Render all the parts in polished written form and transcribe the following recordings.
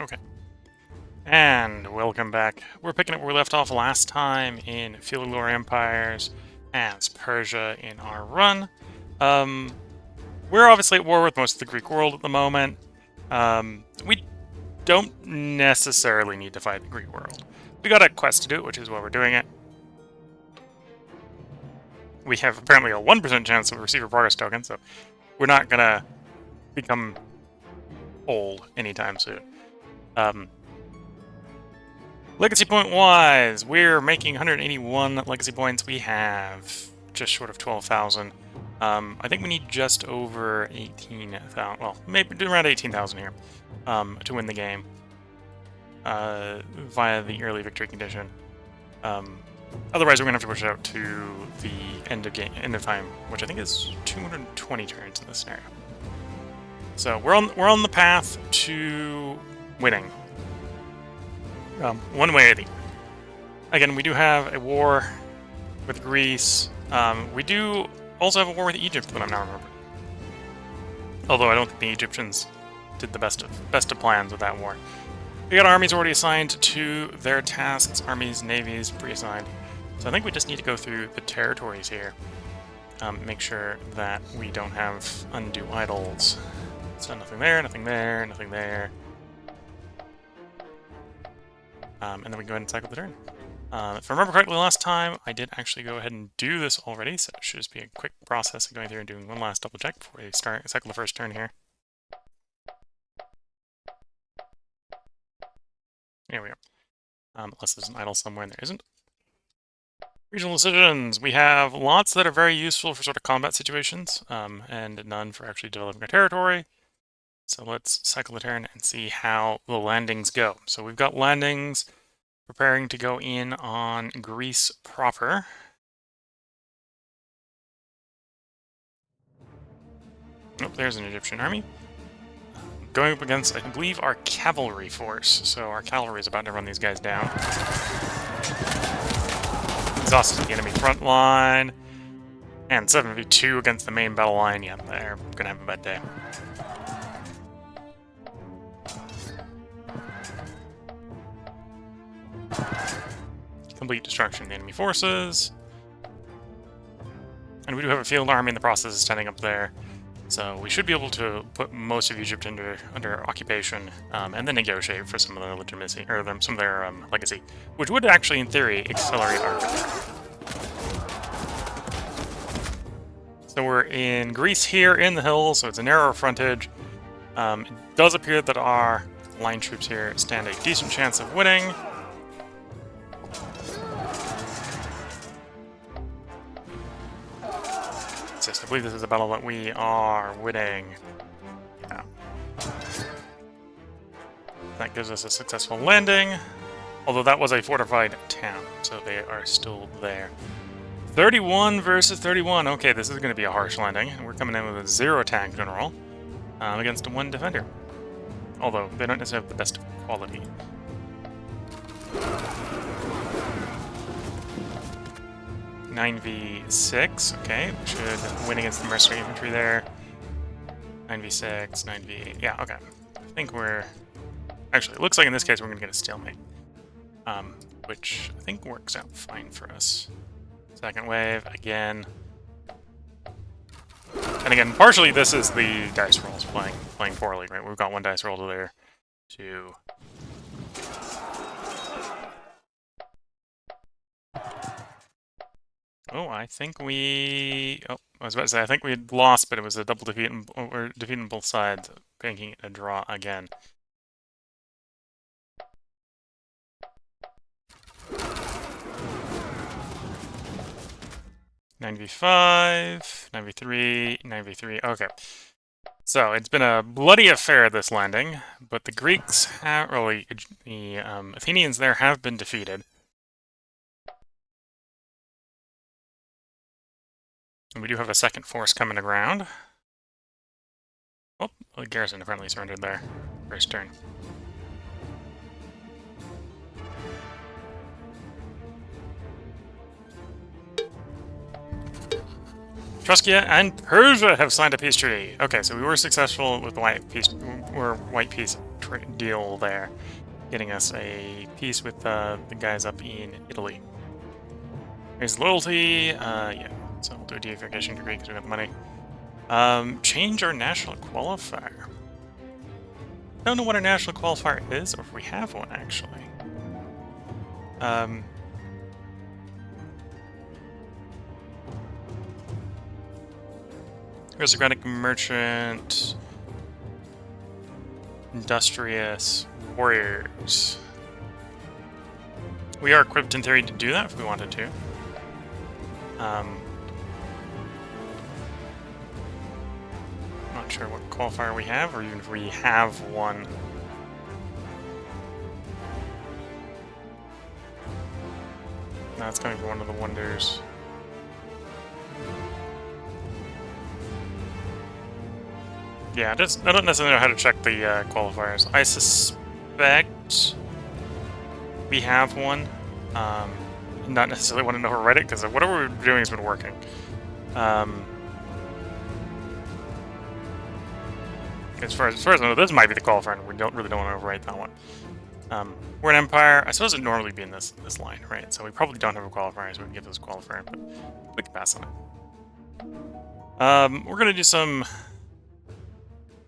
Okay. And welcome back. We're picking up where we left off last time in Field of Glory Empires as Persia in our run. We're obviously at war with most of the Greek world at the moment. We don't necessarily need to fight the Greek world. We got a quest to do, which is why we're doing it. We have apparently a 1% chance of receive a progress token, so we're not gonna become old anytime soon. Legacy point wise, we're making 181 legacy points. We have just short of 12,000. I think we need just over 18,000. Well, maybe around 18,000 here to win the game via the early victory condition. Otherwise, we're gonna have to push it out to the end of time, which I think is 220 turns in this scenario. So we're on the path to winning. One way or the other. Again, we do have a war with Greece. We do also have a war with Egypt, that I'm now remembering. Although I don't think the Egyptians did the best of plans with that war. We got armies already assigned to their tasks, armies, navies, pre-assigned. So I think we just need to go through the territories here. Make sure that we don't have undue idols. So nothing there, nothing there, nothing there. And then we can go ahead and cycle the turn. If I remember correctly, last time I did actually go ahead and do this already, so it should just be a quick process of going through and doing one last double check before we cycle the first turn here. Here we are. Unless there's an idle somewhere, and there isn't. Regional decisions. We have lots that are very useful for sort of combat situations, and none for actually developing our territory. So let's cycle the turn and see how the landings go. So we've got landings preparing to go in on Greece proper. Oh, there's an Egyptian army. Going up against, I believe, our cavalry force. So our cavalry is about to run these guys down. Exhausted the enemy front line. And 7v2 against the main battle line. Yeah, they're going to have a bad day. Complete destruction of the enemy forces. And we do have a field army in the process of standing up there. So we should be able to put most of Egypt under occupation and then negotiate for some of their legitimacy, or some of their legacy, which would actually, in theory, accelerate our victory. So we're in Greece here in the hills, so it's a narrower frontage. It does appear that our line troops here stand a decent chance of winning. I believe this is a battle that we are winning. Yeah. That gives us a successful landing, although that was a fortified town, so they are still there. 31 versus 31. Okay, this is going to be a harsh landing. We're coming in with a 0 attack general against a 1 defender, although they don't necessarily have the best quality. (9v6), okay, we should win against the mercenary infantry there. 9v6, 9v8, yeah, okay. I think we're... Actually, it looks like in this case we're going to get a stalemate. Which I think works out fine for us. Second wave, again. And again, partially this is the dice rolls playing poorly, right? We've got 1 dice roll to there, 2... Oh, I think we... Oh, I was about to say, I think we had lost, but it was a double defeat, or defeat on both sides, making it a draw again. (9v5), 9v3, 9v3, okay. So, it's been a bloody affair, this landing, but the Greeks have, or the Athenians there have been defeated. And we do have a second force coming around. Oh, the garrison apparently surrendered there. First turn. Truskia and Persia have signed a peace treaty. Okay, so we were successful with the white peace deal there, getting us a peace with the guys up in Italy. Here's loyalty. Yeah, so we'll do a deification degree because we got the money. Change our national qualifier. I don't know what our national qualifier is, or if we have one actually. Aristocratic merchant, industrious warriors. We are equipped in theory to do that if we wanted to. Not sure what qualifier we have, or even if we have one. No, it's coming from one of the wonders. Yeah, I don't necessarily know how to check the qualifiers. I suspect we have one. Not necessarily want to know how to write it, because whatever we're doing has been working. As far as I know, this might be the qualifier, and we really don't want to overwrite that one. We're an empire. I suppose it'd normally be in this line, right? So we probably don't have a qualifier, so we can get this qualifier, but we can pass on it. We're gonna do some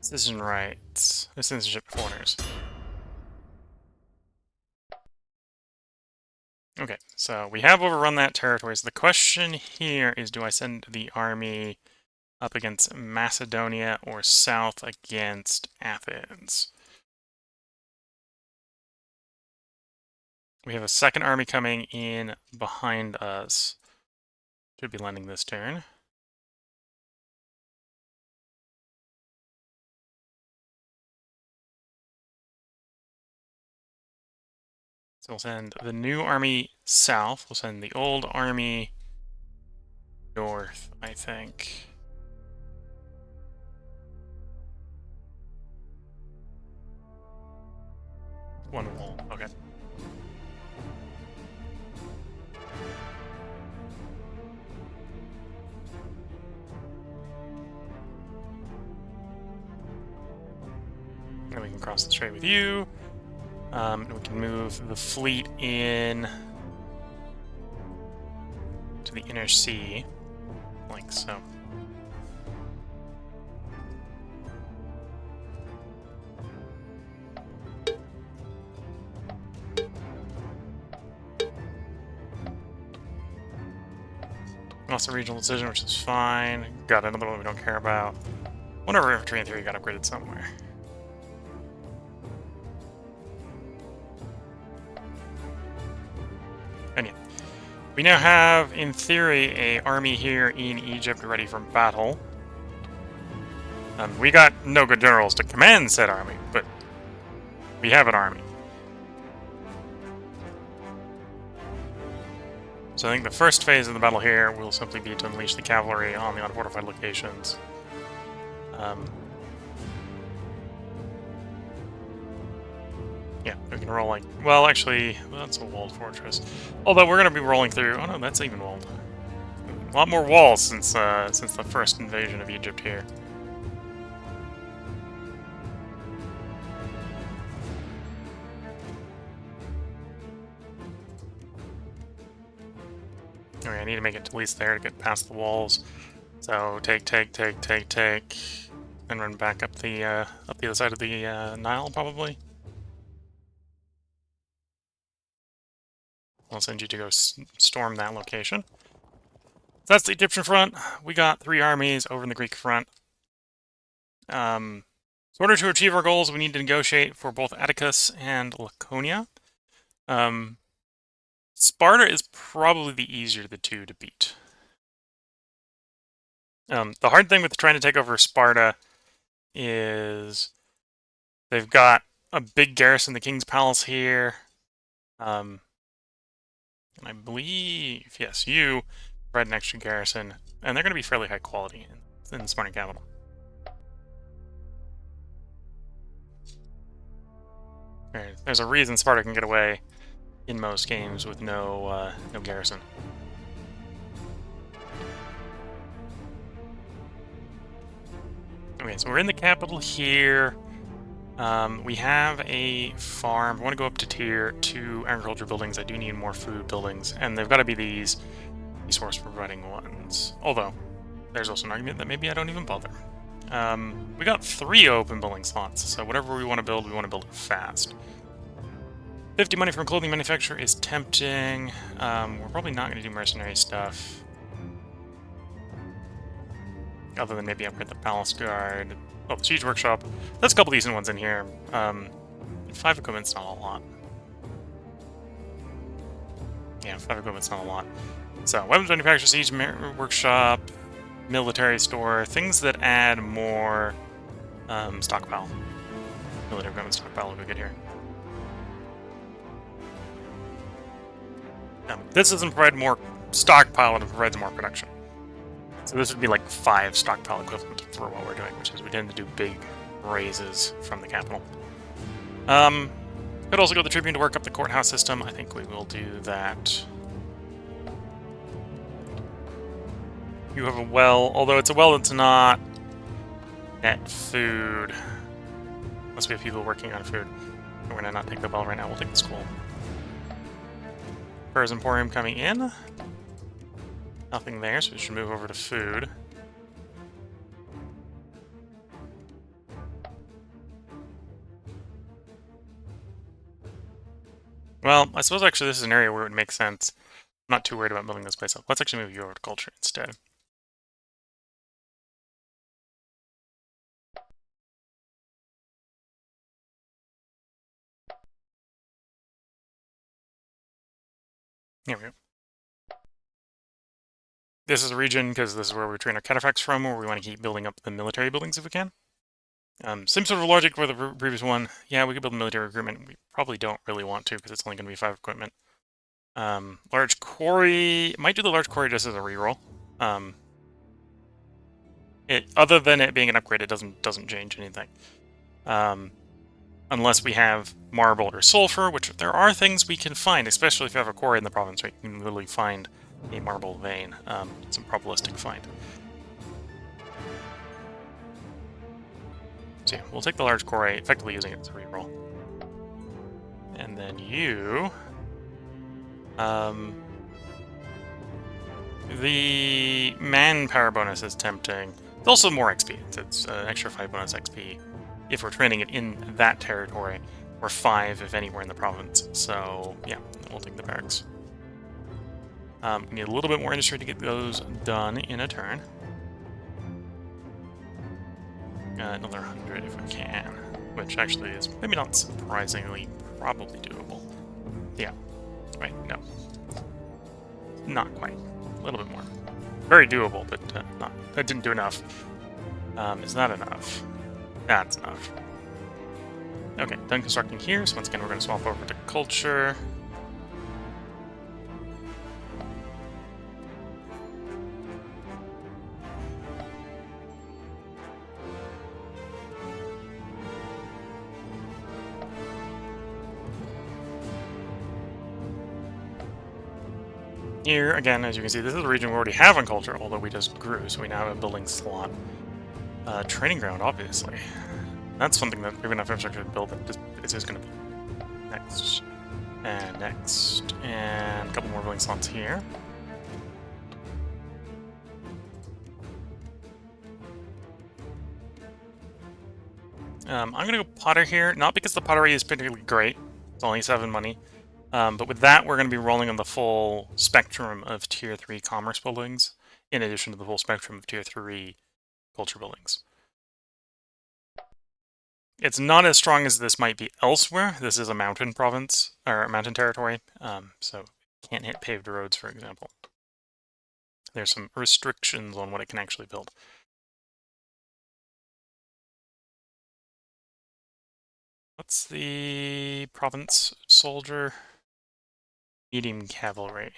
citizen rights, citizenship foreigners. Okay, so we have overrun that territory. So the question here is, do I send the army up against Macedonia or south against Athens? We have a second army coming in behind us. Should be landing this turn. So we'll send the new army south. We'll send the old army north, I think. One wall, okay. And we can cross the strait with you. We can move the fleet in to the inner sea, like so. Also regional decision, which is fine. Got another one we don't care about. One of our infantry in theory got upgraded somewhere. And yeah, we now have, in theory, an army here in Egypt ready for battle. We got no good generals to command said army, but we have an army. So I think the first phase of the battle here will simply be to unleash the cavalry on the unfortified locations. Yeah, we can roll like... Well, actually, that's a walled fortress. Although we're going to be rolling through... Oh no, that's even walled. A lot more walls since the first invasion of Egypt here. Okay, I need to make it at least there to get past the walls. So take, and run back up the other side of the Nile, probably. I'll send you to go storm that location. So that's the Egyptian front. We got 3 armies over in the Greek front. So in order to achieve our goals, we need to negotiate for both Atticus and Laconia. Sparta is probably the easier of the two to beat. The hard thing with trying to take over Sparta is they've got a big garrison, the King's Palace here. And I believe, yes, you provide an extra garrison, and they're going to be fairly high quality in the Spartan capital. There's a reason Sparta can get away in most games with no garrison. Okay, so we're in the capital here. We have a farm. I want to go up to tier 2 agriculture buildings. I do need more food buildings, and they've got to be these resource providing ones. Although, there's also an argument that maybe I don't even bother. We got 3 open building slots, so whatever we want to build it fast. 50 money from clothing manufacturer is tempting. We're probably not going to do mercenary stuff. Other than maybe upgrade the palace guard. Oh, the siege workshop. There's a couple decent ones in here. 5 equipment's not a lot. Yeah, 5 equipment's not a lot. So, weapons manufacturer, siege workshop, military store, things that add more stockpile. Military equipment stockpile will be good here. This doesn't provide more stockpile, it provides more production. So this would be like 5 stockpile equivalent for what we're doing, which is we tend to do big raises from the capital. Could also go the Tribune to work up the courthouse system. I think we will do that. You have a well, although it's a well that's not net food. Unless we have people working on food. We're going to not take the well right now, we'll take the school. Furs Emporium coming in. Nothing there, so we should move over to food. Well, I suppose actually this is an area where it would make sense. I'm not too worried about building this place up. Let's actually move you over to culture instead. Here we go. This is a region, because this is where we train our cataphracts from, where we want to keep building up the military buildings if we can. Same sort of logic for the previous one. Yeah, we could build military recruitment. We probably don't really want to, because it's only going to be 5 equipment. Large quarry, might do the large quarry just as a reroll. Other than it being an upgrade, it doesn't change anything. Unless we have marble or sulfur, which there are things we can find, especially if you have a quarry in the province, right? You can literally find a marble vein. It's a probabilistic find. So yeah, we'll take the large quarry, effectively using it as a reroll. And then you... the manpower bonus is tempting. It's also more XP. It's an extra 5 bonus XP if we're training it in that territory, or 5 if anywhere in the province. So yeah, we'll take the barracks. We need a little bit more industry to get those done in a turn. Another 100 if we can, which actually is maybe not surprisingly probably doable. Yeah, right, no. Not quite. A little bit more. Very doable, but not. That didn't do enough. Is that enough? That's enough. Okay, done constructing here, so once again we're going to swap over to culture. Here, again, as you can see, this is a region we already have on culture, although we just grew, so we now have a building slot. Training ground, obviously. That's something that we have enough infrastructure to build that it's just going to be next. And next. And a couple more building slots here. I'm going to go Potter here, not because the pottery is particularly great. It's only 7 money. But with that, we're going to be rolling on the full spectrum of Tier 3 commerce buildings, in addition to the full spectrum of Tier 3 culture buildings. It's not as strong as this might be elsewhere. This is a mountain province, or a mountain territory, so can't hit paved roads, for example. There's some restrictions on what it can actually build. What's the province soldier? Medium cavalry.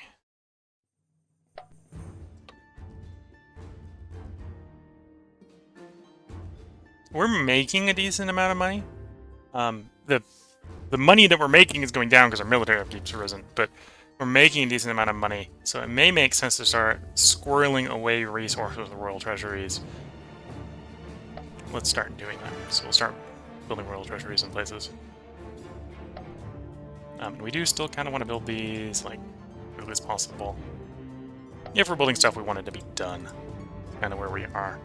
We're making a decent amount of money. The money that we're making is going down because our military upkeep's risen, but we're making a decent amount of money, so it may make sense to start squirreling away resources with the royal treasuries. Let's start doing that. So we'll start building royal treasuries in places. We do still kind of want to build these, like, as quickly as possible. If we're building stuff, we want it to be done. Kind of where we are.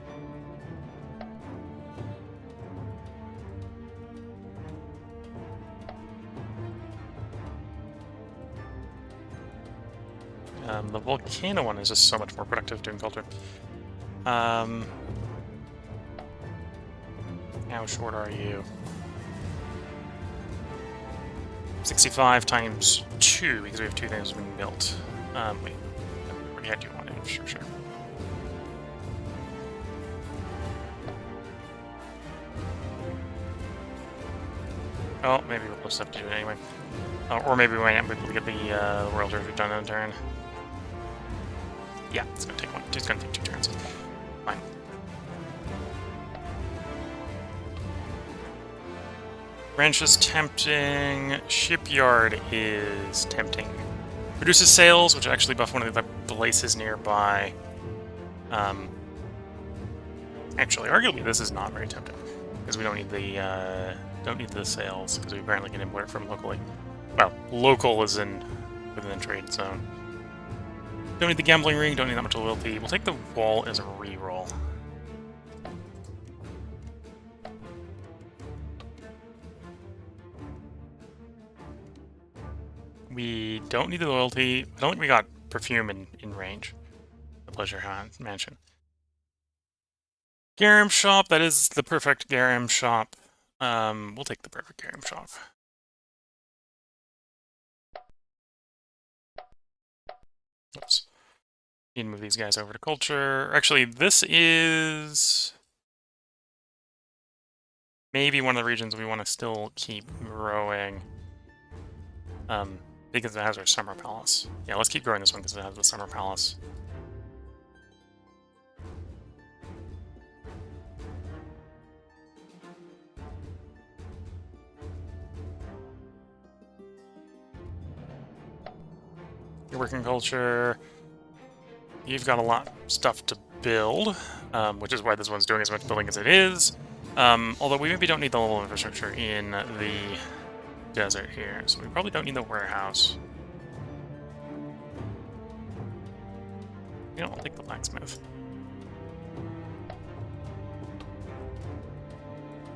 The volcano one is just so much more productive doing culture. How short are you? 65 times 2, because we have 2 things being built. Wait. We had 2 on it, sure. Oh, maybe we'll just have to do it anyway. Or maybe we might not be able to get the Royal Treasury done in a turn. Yeah, it's gonna take one. It's gonna take 2 turns. Fine. Ranch is tempting. Shipyard is tempting. Reduces sales, which actually buff one of the places nearby. Actually, arguably, this is not very tempting because we don't need the sales because we apparently can import it from locally. Well, local is within the trade zone. Don't need the gambling ring. Don't need that much loyalty. We'll take the wall as a reroll. We don't need the loyalty. I don't think we got perfume in range. The Pleasure Mansion. Garum shop. That is the perfect garum shop. We'll take the perfect garum shop. Oops. Need to move these guys over to culture. Actually, this is maybe one of the regions we want to still keep growing. Because it has our summer palace. Yeah, let's keep growing this one because it has the summer palace. Your working culture. You've got a lot of stuff to build, which is why this one's doing as much building as it is. Although we maybe don't need the level of infrastructure in the desert here, so we probably don't need the warehouse. You know, I'll take the blacksmith.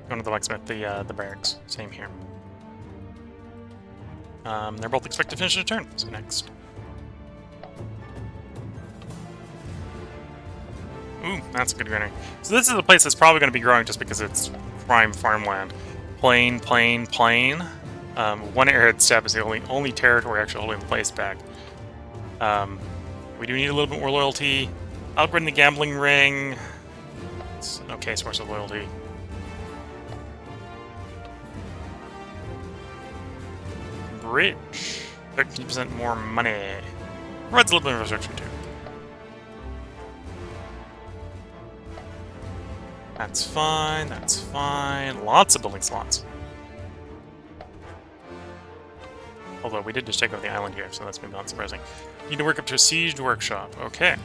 Going to the blacksmith, the barracks. Same here. They're both expected to finish in a turn, so next. Ooh, that's a good greenery. So this is a place that's probably going to be growing just because it's prime farmland. Plain. One arid steppe is the only territory actually holding the place back. We do need a little bit more loyalty. Upgrading the gambling ring. It's an okay source of loyalty. Bridge. 13% more money. Provides a little bit of infrastructure too. That's fine, that's fine. Lots of building slots. Although we did just take over the island here, so that's maybe not surprising. Need to work up to a sieged workshop. Okay.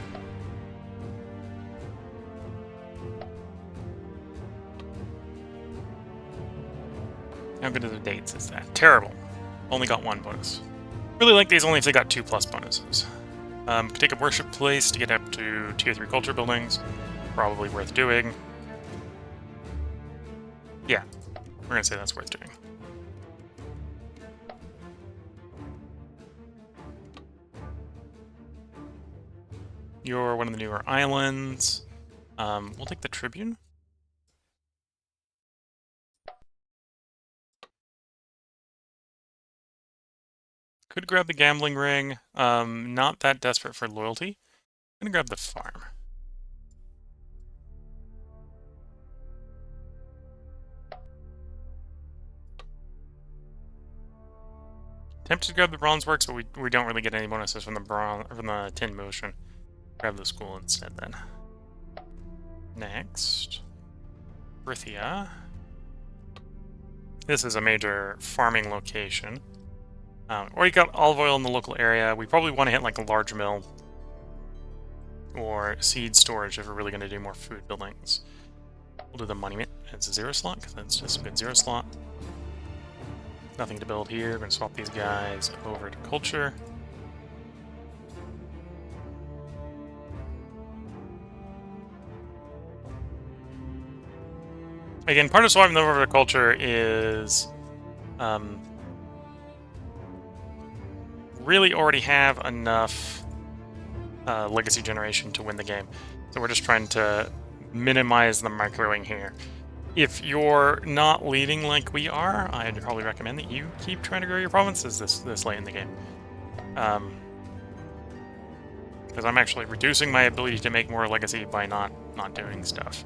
How good are the dates is that? Terrible. Only got 1 bonus. Really like these only if they got 2+ bonuses. Could take a worship place to get up to tier 3 culture buildings. Probably worth doing. Yeah, we're gonna say that's worth doing. You're one of the newer islands. We'll take the Tribune. Could grab the gambling ring. Not that desperate for loyalty. I'm gonna grab the farm. Tempted to grab the bronze works, but we don't really get any bonuses from the tin motion. Grab the school instead then. Next, Brithia. This is a major farming location. Or you got olive oil in the local area. We probably want to hit like a large mill or seed storage if we're really going to do more food buildings. We'll do the it's a 0 slot, because that's just a good 0 slot. Nothing to build here. We're going to swap these guys over to culture. Again, part of swapping them over to culture is really already have enough legacy generation to win the game. So we're just trying to minimize the microing here. If you're not leading like we are, I'd probably recommend that you keep trying to grow your provinces this late in the game. Because I'm actually reducing my ability to make more legacy by not doing stuff.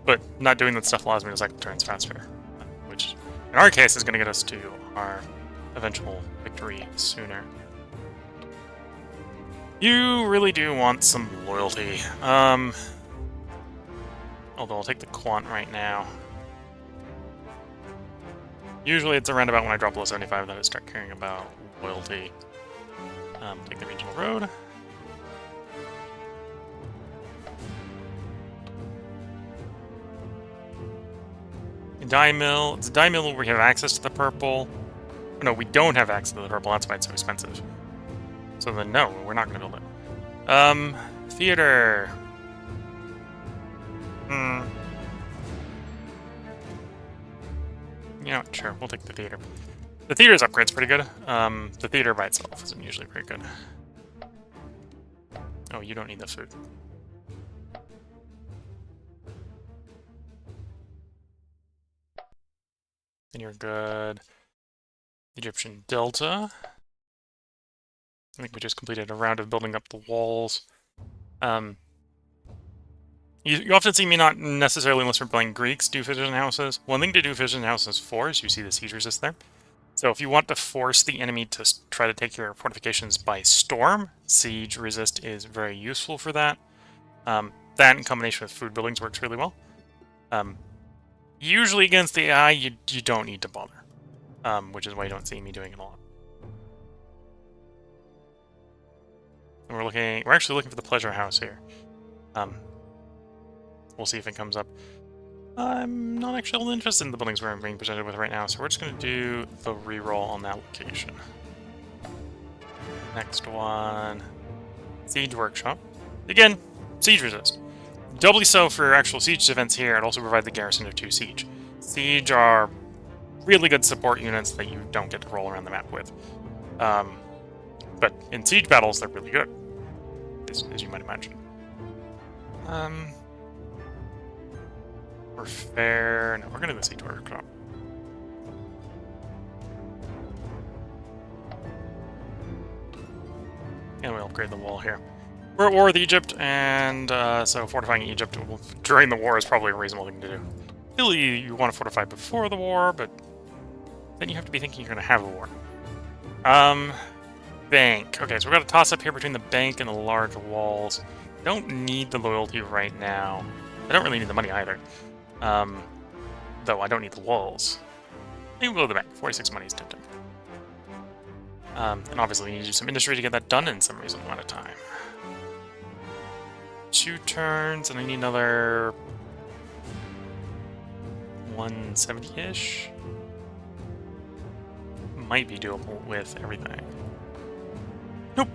But not doing that stuff allows me to cycle turns faster, which in our case is going to get us to our eventual victory sooner. You really do want some loyalty. Although I'll take the quant right now. Usually it's around about when I drop below 75 that I start caring about loyalty. Take the regional road. Dye mill. It's a dye mill where we have access to the purple. No, we don't have access to the purple. That's why it's so expensive. So then, no, we're not going to build it. Theater. You know what? Sure, we'll take the theater. The theater's upgrade's pretty good. The theater by itself isn't usually very good. Oh, you don't need the food. Then you're good. Egyptian Delta. I think we just completed a round of building up the walls. You often see me not necessarily, unless we're playing Greeks, do fission houses. One thing to do fission houses for is you see the siege resist there. So if you want to force the enemy to try to take your fortifications by storm, siege resist is very useful for that. That in combination with food buildings works really well. Usually against the AI, you don't need to bother, which is why you don't see me doing it a lot. And we're actually looking for the pleasure house here. We'll see if it comes up. I'm not actually all interested in the buildings we're being presented with right now, so we're just going to do the reroll on that location. Next one, Siege Workshop. Again, siege resist. Doubly so for actual siege defense here, and also provide the garrison of 2 siege. Siege are really good support units that you don't get to roll around the map with. But in siege battles, they're really good, as you might imagine. We're fair. No, we're going to do the siege workshop. And we'll upgrade the wall here. We're at war with Egypt, and so fortifying Egypt during the war is probably a reasonable thing to do. Really, you want to fortify before the war, but then you have to be thinking you're going to have a war. Bank. Okay, so we've got a toss-up here between the bank and the large walls. Don't need the loyalty right now. I don't really need the money either. Though I don't need the walls. Maybe we'll go to the bank. 46 money is tempting. And obviously we need to do some industry to get that done in some reasonable amount of time. 2 turns, and I need another 170-ish. Might be doable with everything. Nope.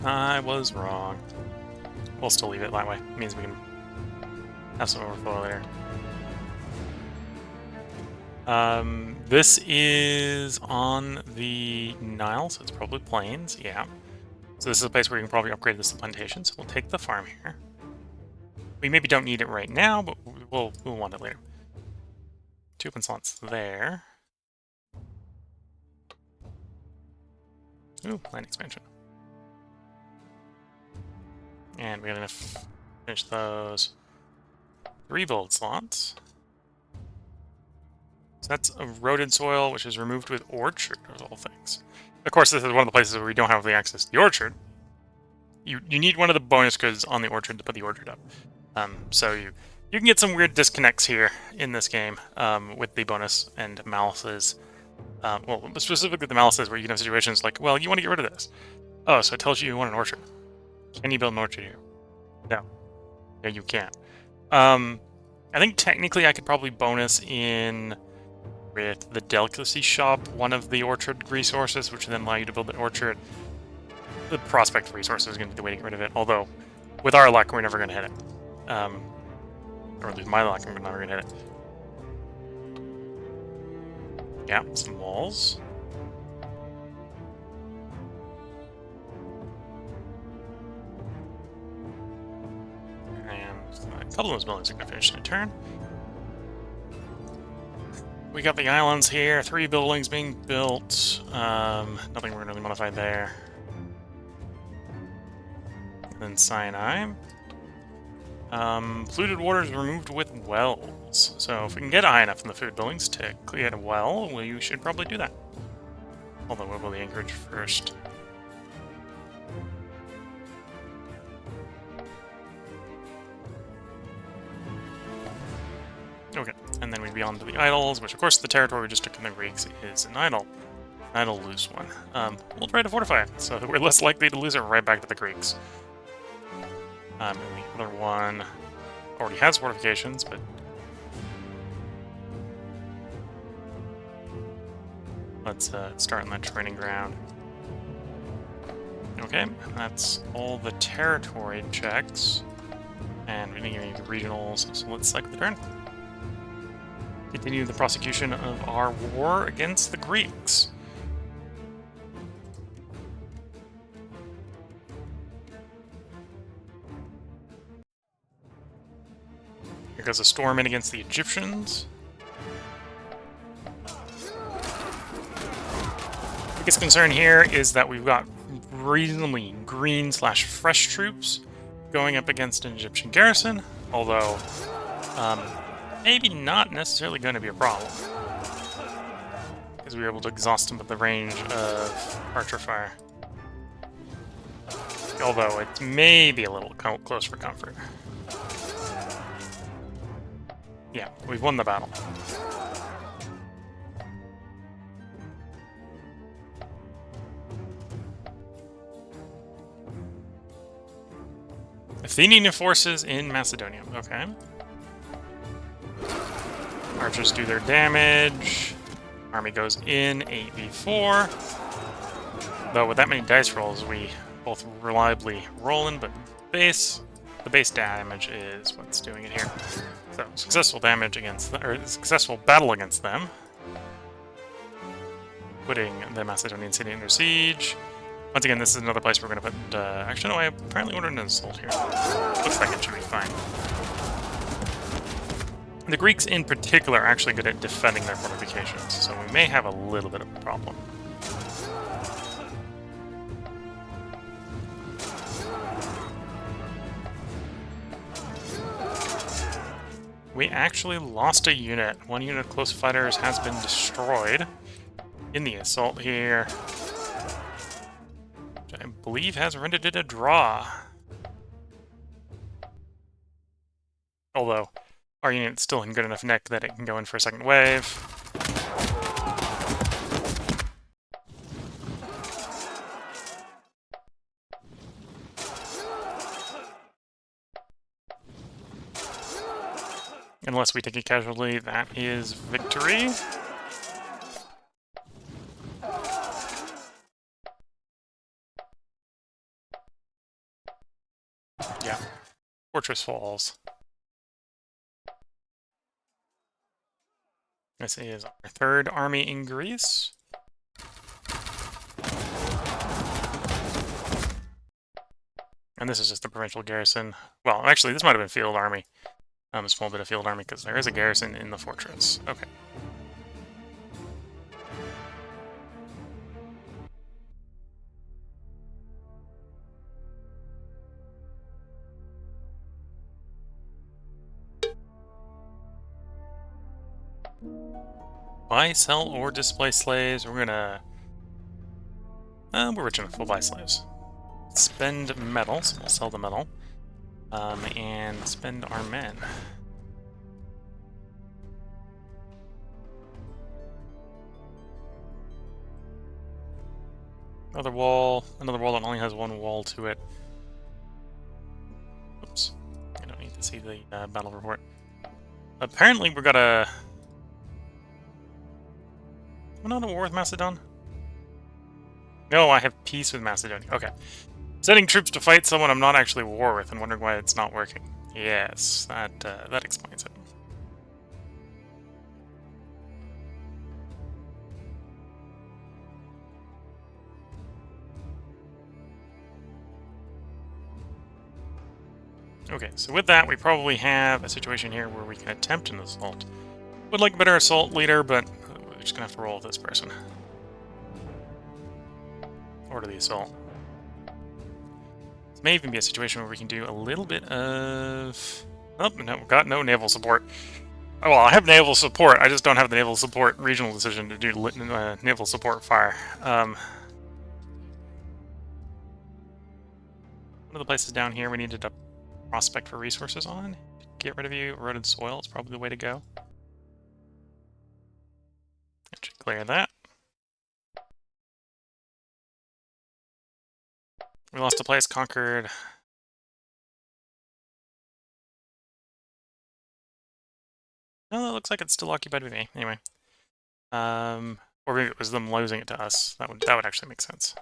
I was wrong. We'll still leave it that way. It means we can have some overflow later. This is on the Nile, so it's probably plains, yeah. So this is a place where you can probably upgrade this to plantation, so we'll take the farm here. We maybe don't need it right now, but we'll want it later. 2 open slots there. Ooh, land expansion. And we're gonna finish those 3 build slots. So that's eroded soil, which is removed with orchard, of all things. Of course, this is one of the places where we don't have the access to the orchard. You need one of the bonus goods on the orchard to put the orchard up. So you can get some weird disconnects here in this game with the bonus and malices. Well, specifically the malices, where you can have situations like, well, you want to get rid of this. Oh, so it tells you want an orchard. Can you build an orchard here? No. No, you can't. I think technically I could probably bonus in with the delicacy shop one of the orchard resources, which then allow you to build an orchard. The prospect resource is going to be the way to get rid of it, although with our luck, we're never going to hit it. Or at least my luck, we're never going to hit it. Yeah, some walls. And a couple of those buildings are going to finish in a turn. We got the islands here, 3 buildings being built. Nothing we're going to really modify there. And then Sinai. Polluted waters removed with wells. So if we can get high enough in the food buildings to create a well, we should probably do that. Although we'll build the anchorage first. Okay, and then we'd be on to the idols, which of course the territory we just took from the Greeks is an idol. An idol loose one. We'll try to fortify it, so that we're less likely to lose it right back to the Greeks. And the other one already has fortifications, but let's start on that training ground. Okay, that's all the territory checks. And we didn't get any of the regionals, so let's cycle the turn. Continue the prosecution of our war against the Greeks. Here goes a storm in against the Egyptians. Biggest concern here is that we've got reasonably green/fresh troops going up against an Egyptian garrison, although maybe not necessarily going to be a problem, because we were able to exhaust them with the range of archer fire. Although it may be a little close for comfort. Yeah, we've won the battle. Athenian forces in Macedonia. Okay. Archers do their damage. Army goes in 8v4. Though with that many dice rolls, we both reliably rolling, but the base damage is what's doing it here. So successful damage against successful battle against them, putting the Macedonian city under siege. Once again, this is another place we're going to put. Actually, no, I apparently ordered an assault here. Looks like it should be fine. The Greeks, in particular, are actually good at defending their fortifications, so we may have a little bit of a problem. We actually lost a unit. One unit of close fighters has been destroyed in the assault here, which I believe has rendered it a draw. Although, our unit's still in good enough nick that it can go in for a second wave. Unless we take a casualty, that is victory. Yeah. Fortress falls. This is our 3rd army in Greece. And this is just the provincial garrison. Well, actually, this might have been field army. A small bit of field army, because there is a garrison in the fortress. Okay. Buy, sell, or display slaves. We're gonna... we're rich enough, we'll buy slaves. Spend metal, so we'll sell the metal. And spend our men. Another wall that only has one wall to it. Oops, I don't need this see the battle report. Apparently, we got a... Am I not at war with Macedon? No, I have peace with Macedonia. Okay. Sending troops to fight someone I'm not actually at war with and wondering why it's not working. Yes, that explains it. Okay, so with that, we probably have a situation here where we can attempt an assault. Would like a better assault leader, but we're just gonna have to roll with this person. Order the assault. This may even be a situation where we can do a little bit of... Oh, no, we've got no naval support. Oh, well, I have naval support, I just don't have the naval support regional decision to do naval support fire. One of the places down here we needed to prospect for resources on. Get rid of you. Eroded soil is probably the way to go. That should clear that. We lost a place, conquered. No, it looks like it's still occupied by me. Anyway. Or maybe it was them losing it to us. That would actually make sense.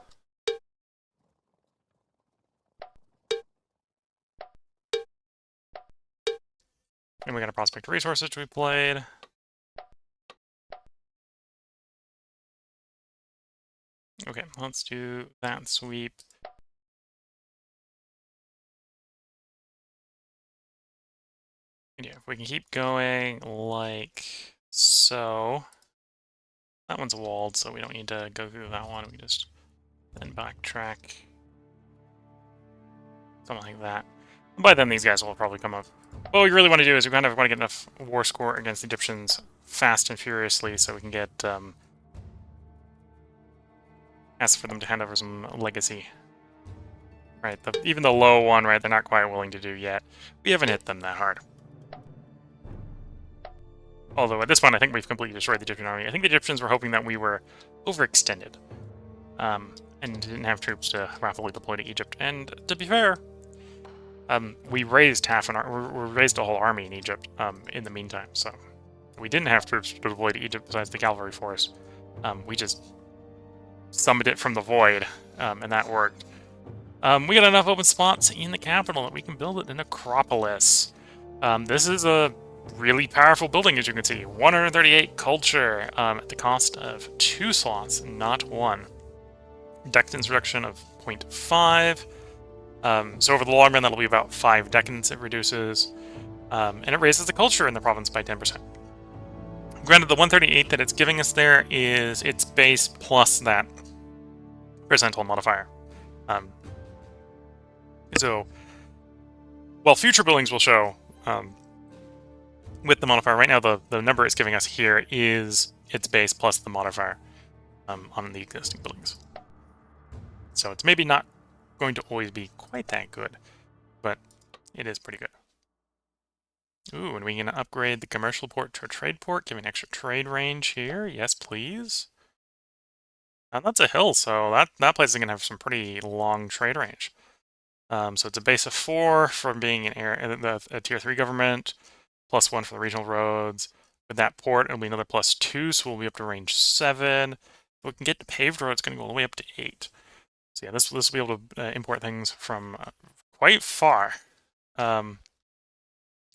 And we got a prospect resources to be played. Okay, let's do that sweep. Yeah, if we can keep going like so. That one's walled, so we don't need to go through that one. We just then backtrack. Something like that. And by then, these guys will probably come up. What we really want to do is we kind of want to get enough war score against the Egyptians fast and furiously so we can get, ask for them to hand over some legacy. Right, even the low one, right, they're not quite willing to do yet. We haven't hit them that hard. Although at this point, I think we've completely destroyed the Egyptian army. I think the Egyptians were hoping that we were overextended. And didn't have troops to rapidly deploy to Egypt. And to be fair, we raised we raised a whole army in Egypt in the meantime, so we didn't have troops to deploy to Egypt besides the cavalry force. We just summoned it from the void, and that worked. We got enough open spots in the capital that we can build it an Acropolis. This is a really powerful building, as you can see. 138 culture at the cost of 2 slots, not 1. Decadence reduction of 0.5. So over the long run, that'll be about 5 decadence it reduces. And it raises the culture in the province by 10%. Granted, the 138 that it's giving us there is its base plus that percentile modifier. So, while future buildings will show with the modifier, right now the number it's giving us here is its base plus the modifier on the existing buildings. So it's maybe not going to always be quite that good, but it is pretty good. Ooh, and we can upgrade the commercial port to a trade port, giving extra trade range here. Yes, please. That's a hill, so that place is going to have some pretty long trade range. So it's a base of 4 from being a tier 3 government, +1 for the regional roads. With that port, it'll be another +2, so we'll be up to range 7. If we can get to paved roads, it's going to go all the way up to 8. So yeah, this will be able to import things from quite far.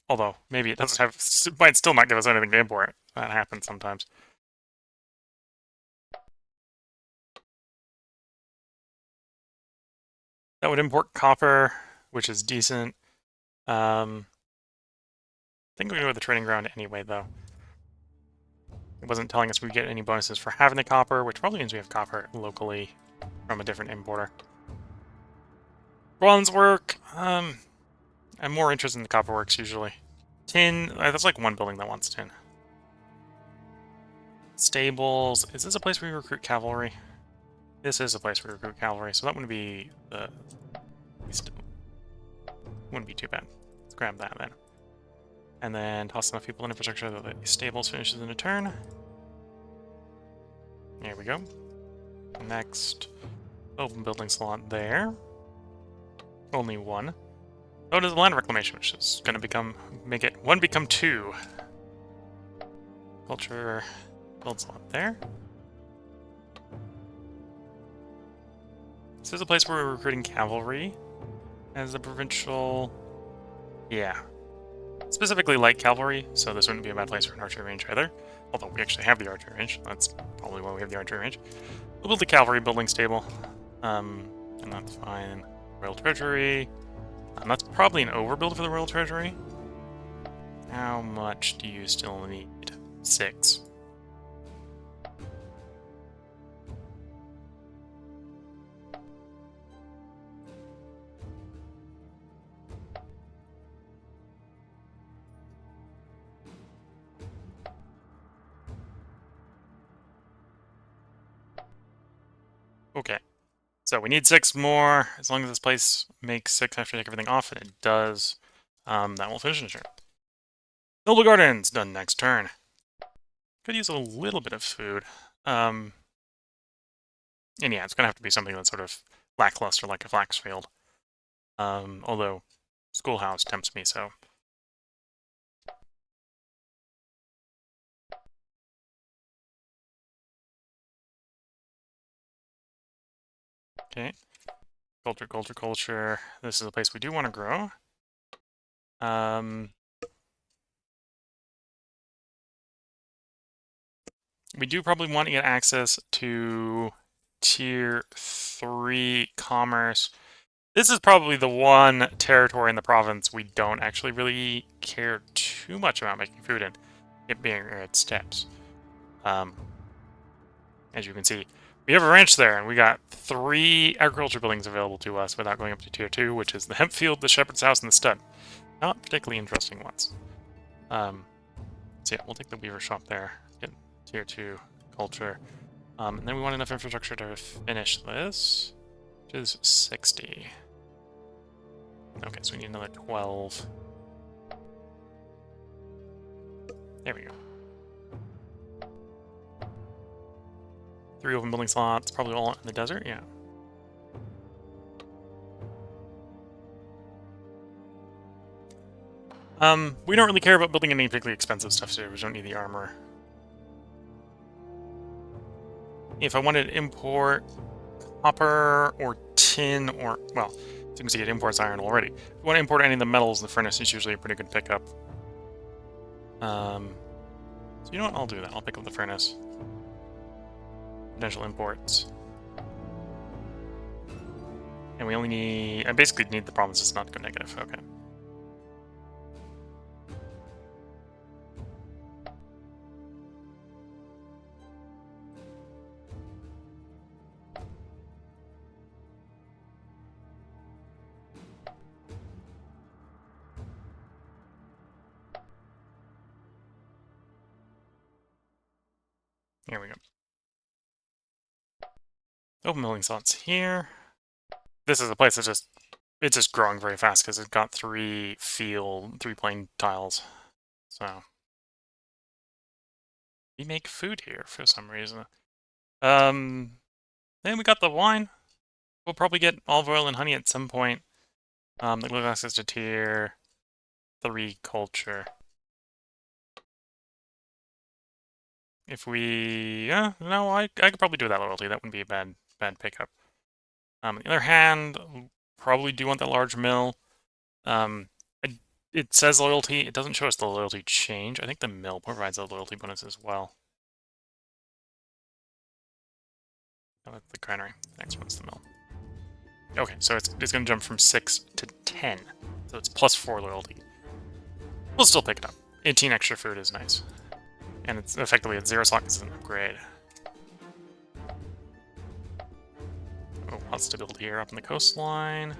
Although, maybe it doesn't have... It might still not give us anything to import. That happens sometimes. That would import copper, which is decent. I think we go with the trading ground anyway, though. It wasn't telling us we'd get any bonuses for having the copper, which probably means we have copper locally from a different importer. Bronze work. I'm more interested in the copper works usually. Tin. That's like one building that wants tin. Stables. Is this a place where we recruit cavalry? This is a place where we recruit cavalry, so that wouldn't be wouldn't be too bad. Let's grab that then. And then toss enough people in infrastructure that the stables finishes in a turn. There we go. Next, open building slot there. Only 1. Oh, does land reclamation, which is going to make it 1 become 2. Culture build slot there. This is a place where we're recruiting cavalry as a provincial. Yeah. Specifically light cavalry, so this wouldn't be a bad place for an archery range either. Although we actually have the archery range. That's probably why we have the archery range. We'll build the cavalry building stable. And that's fine. Royal Treasury. That's probably an overbuild for the Royal Treasury. How much do you still need? 6. Okay. So we need 6 more. As long as this place makes 6 after I take everything off, and it does, that will finish the turn. Noble Gardens, done next turn. Could use a little bit of food. And yeah, it's going to have to be something that's sort of lackluster, like a flax field. Although Schoolhouse tempts me, so. Okay. Culture. This is a place we do want to grow. We do probably want to get access to Tier 3 commerce. This is probably the one territory in the province we don't actually really care too much about making food in, it being its steppes. As you can see, we have a ranch there, and we got 3 agriculture buildings available to us without going up to Tier 2, which is the hemp field, the shepherd's house, and the stud. Not particularly interesting ones. So yeah, we'll take the weaver shop there, get Tier 2 culture. And then we want enough infrastructure to finish this, which is 60. Okay, so we need another 12. There we go. 3 open building slots, probably all in the desert, yeah. We don't really care about building any particularly expensive stuff, so we don't need the armor. If I wanted to import copper or tin or, well, as you can see, it imports iron already. If you want to import any of the metals, the furnace is usually a pretty good pickup. So you know what, I'll do that. I'll pick up the furnace. Potential imports. And we only need, I basically need the provinces not to go negative, okay. Here we go. Open building slots here. This is a place that's just growing very fast because it's got 3 plane tiles. So we make food here for some reason. Then we got the wine. We'll probably get olive oil and honey at some point. The glue access to Tier 3 culture. If we, no, I could probably do that loyalty. That wouldn't be a bad pickup. On the other hand, probably do want that large mill. It says loyalty. It doesn't show us the loyalty change. I think the mill provides a loyalty bonus as well. Oh, that's the granary. The next one's the mill. Okay, so it's going to jump from 6 to 10. So it's plus 4 loyalty. We'll still pick it up. 18 extra food is nice. And it's effectively at 0 slot because it's an upgrade. Oh, lots to build here up in the coastline.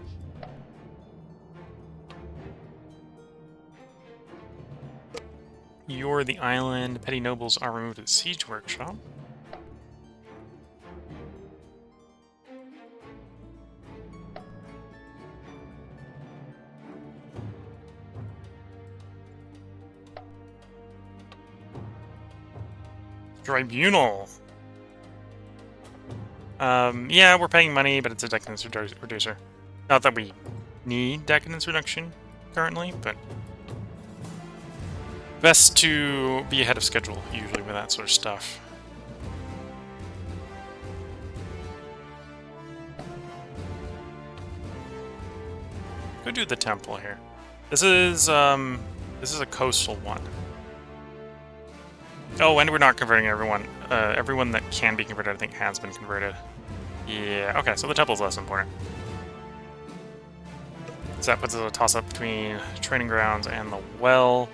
You're the island. Petty nobles are removed at the siege workshop. Tribunal. Yeah, we're paying money, but it's a decadence reducer. Not that we need decadence reduction currently, but best to be ahead of schedule usually with that sort of stuff. Go do the temple here. This is a coastal one. Oh, and we're not converting everyone. Everyone that can be converted, I think, has been converted. Yeah, okay, so the temple's less important. So that puts us a toss-up between training grounds and the well.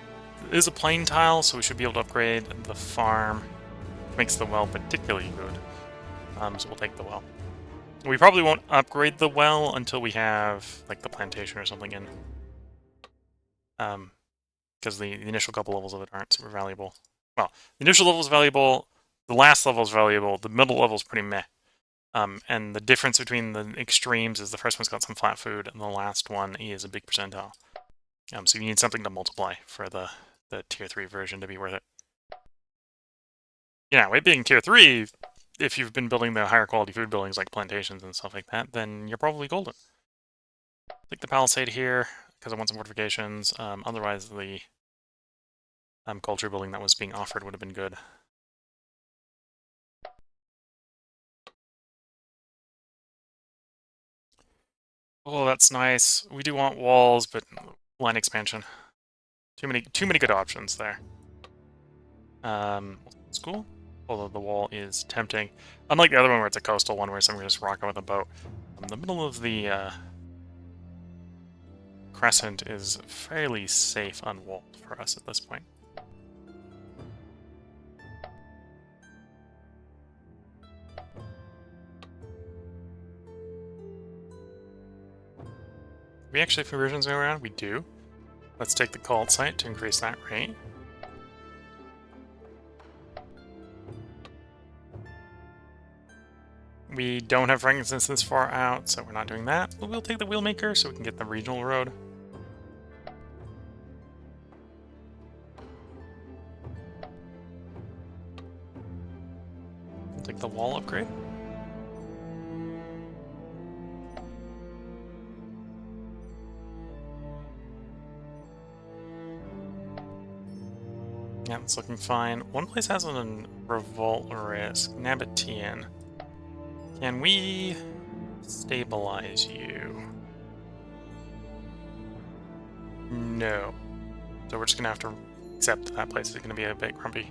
It is a plain tile, so we should be able to upgrade the farm. Makes the well particularly good. So we'll take the well. We probably won't upgrade the well until we have, like, the plantation or something in. Because the initial couple levels of it aren't super valuable. Well, the initial level is valuable, the last level is valuable, the middle level is pretty meh. And the difference between the extremes is the first one's got some flat food, and the last one is a big percentile. So you need something to multiply for the tier 3 version to be worth it. Yeah, it being tier 3, if you've been building the higher quality food buildings like plantations and stuff like that, then you're probably golden. Take the palisade here, because I want some fortifications. Otherwise, the culture building that was being offered would have been good. Oh, that's nice. We do want walls, but line expansion. Too many good options there. School? Although the wall is tempting. Unlike the other one where it's a coastal one where someone can just rock out with a boat. The middle of the crescent is fairly safe unwalled for us at this point. We actually have conversions going around? We do. Let's take the cult site to increase that rate. We don't have frankincense this far out, so we're not doing that. But we'll take the wheelmaker so we can get the regional road. We'll take the wall upgrade. Yeah, it's looking fine. One place has a revolt risk. Nabatian. Can we stabilize you? No. So we're just gonna have to accept that place is gonna be a bit grumpy.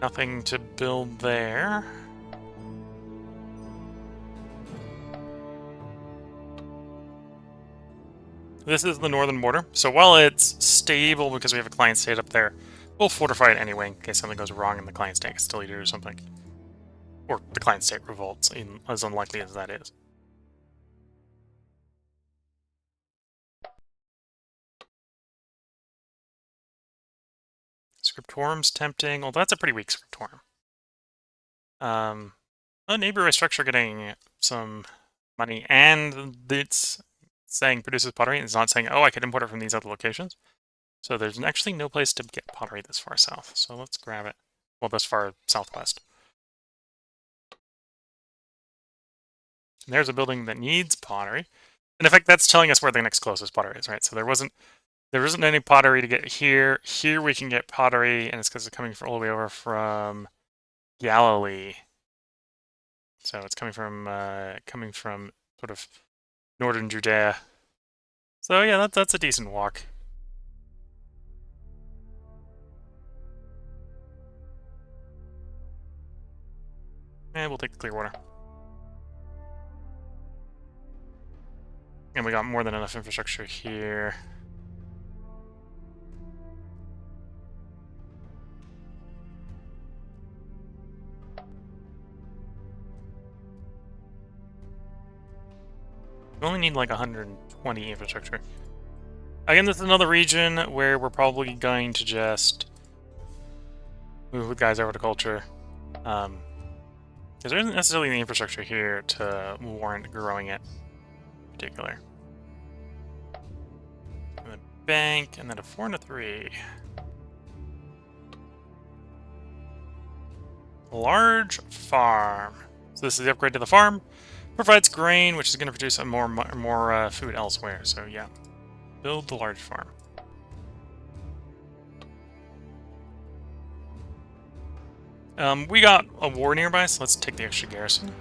Nothing to build there. This is the northern border, so while it's stable because we have a client state up there, we'll fortify it anyway in case something goes wrong and the client state can still eat it or something. Or the client state revolts, as unlikely as that is. Scriptorum's tempting. Well, that's a pretty weak Scriptorum. A neighborhood structure getting some money, and it's saying produces pottery, and it's not saying, oh, I could import it from these other locations. So there's actually no place to get pottery this far south, so let's grab it. Well, this far southwest. And there's a building that needs pottery. And in fact, that's telling us where the next closest pottery is, right? So there isn't any pottery to get here. Here we can get pottery, and it's because it's coming all the way over from Galilee. So it's coming from sort of northern Judea. So yeah, that's a decent walk. And we'll take the Clearwater. And we got more than enough infrastructure here. We only need like 120 infrastructure. Again, this is another region where we're probably going to just move with guys over to culture. Because there isn't necessarily the infrastructure here to warrant growing it in particular. And a bank, and then a 4 and a 3. Large farm. So this is the upgrade to the farm. Provides grain, which is going to produce more food elsewhere. So yeah, build the large farm. We got a war nearby, so let's take the extra garrison.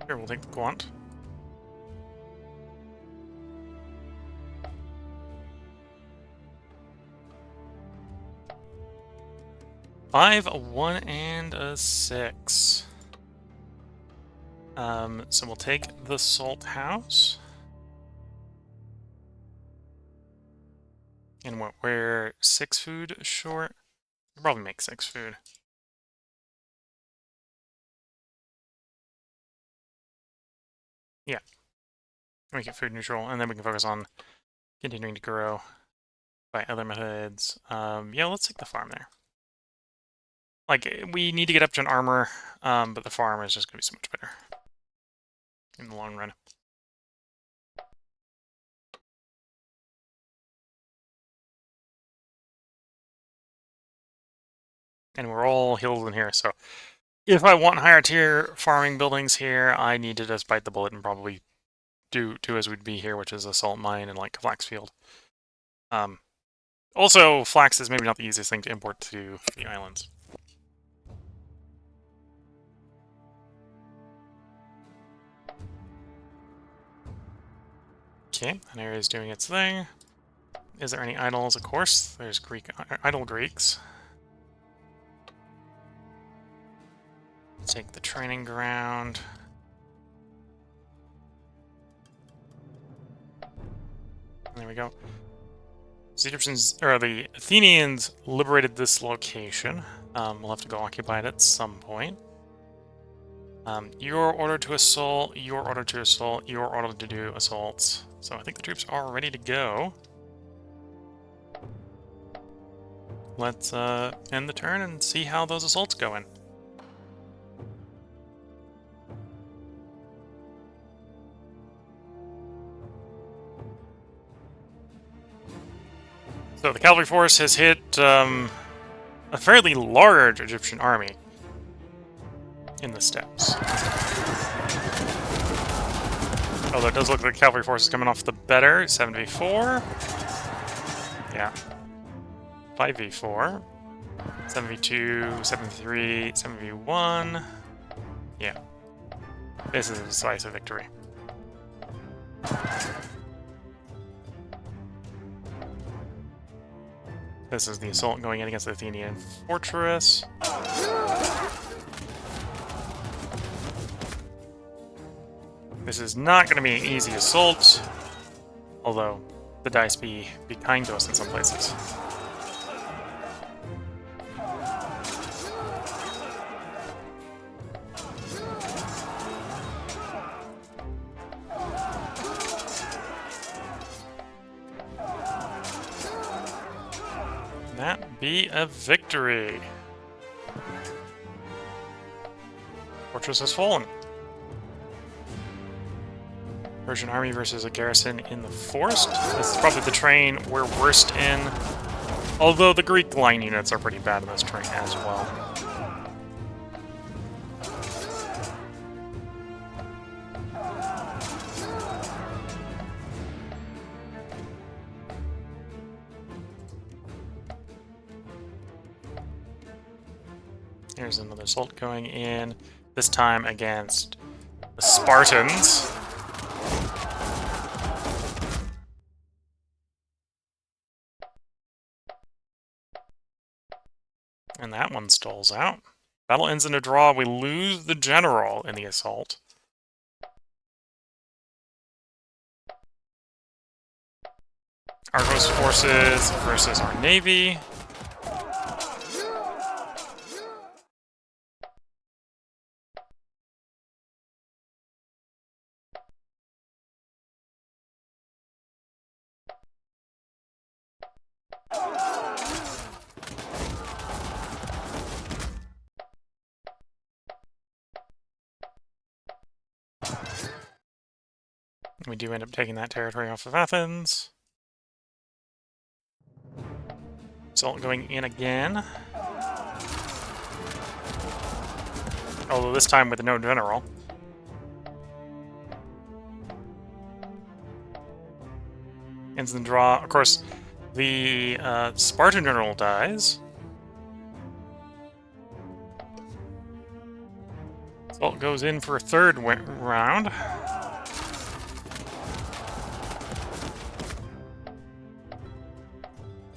Here, we'll take the Quant. Five, a 1, and a 6. So we'll take the Salt House. And what, we're 6 food short? We'll probably make 6 food. Yeah. Make it food neutral, and then we can focus on continuing to grow by other methods. Yeah, let's take the farm there. Like, we need to get up to an armor, but the farm is just going to be so much better in the long run. And we're all hills in here, so if I want higher tier farming buildings here, I need to just bite the bullet and probably do as we'd be here, which is a salt mine and like flax field. Also, flax is maybe not the easiest thing to import to the islands. Okay, an area is doing its thing. Is there any idols? Of course, there's Greek idol Greeks. Take the training ground. There we go. The Egyptians, or the Athenians, liberated this location. We'll have to go occupy it at some point. You're ordered to assault, you're ordered to assault, you're ordered to do assaults. So I think the troops are ready to go. Let's end the turn and see how those assaults go in. So the cavalry force has hit a fairly large Egyptian army in the steppes. Although it does look like the cavalry force is coming off the better. 7v4. Yeah. 5v4. 7v2, 7v3, 7v1. Yeah. This is a decisive victory. This is the assault going in against the Athenian fortress. This is not going to be an easy assault, although the dice be kind to us in some places. That be a victory. Fortress has fallen. Persian army versus a garrison in the forest. This is probably the terrain we're worst in. Although the Greek line units are pretty bad in this terrain as well. Here's another assault going in, this time against the Spartans. And that one stalls out. Battle ends in a draw. We lose the general in the assault. Argos forces versus our navy. We do end up taking that territory off of Athens. Salt going in again. Although this time with no general. Instant draw. Of course, the Spartan general dies. Salt goes in for a third round.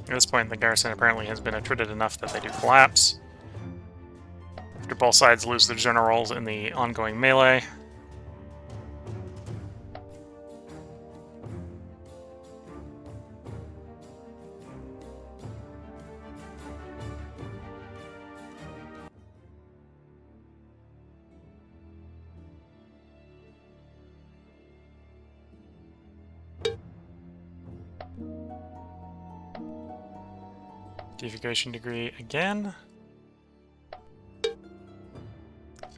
At this point, the garrison apparently has been attrited enough that they do collapse. After both sides lose their generals in the ongoing melee. Deification degree again.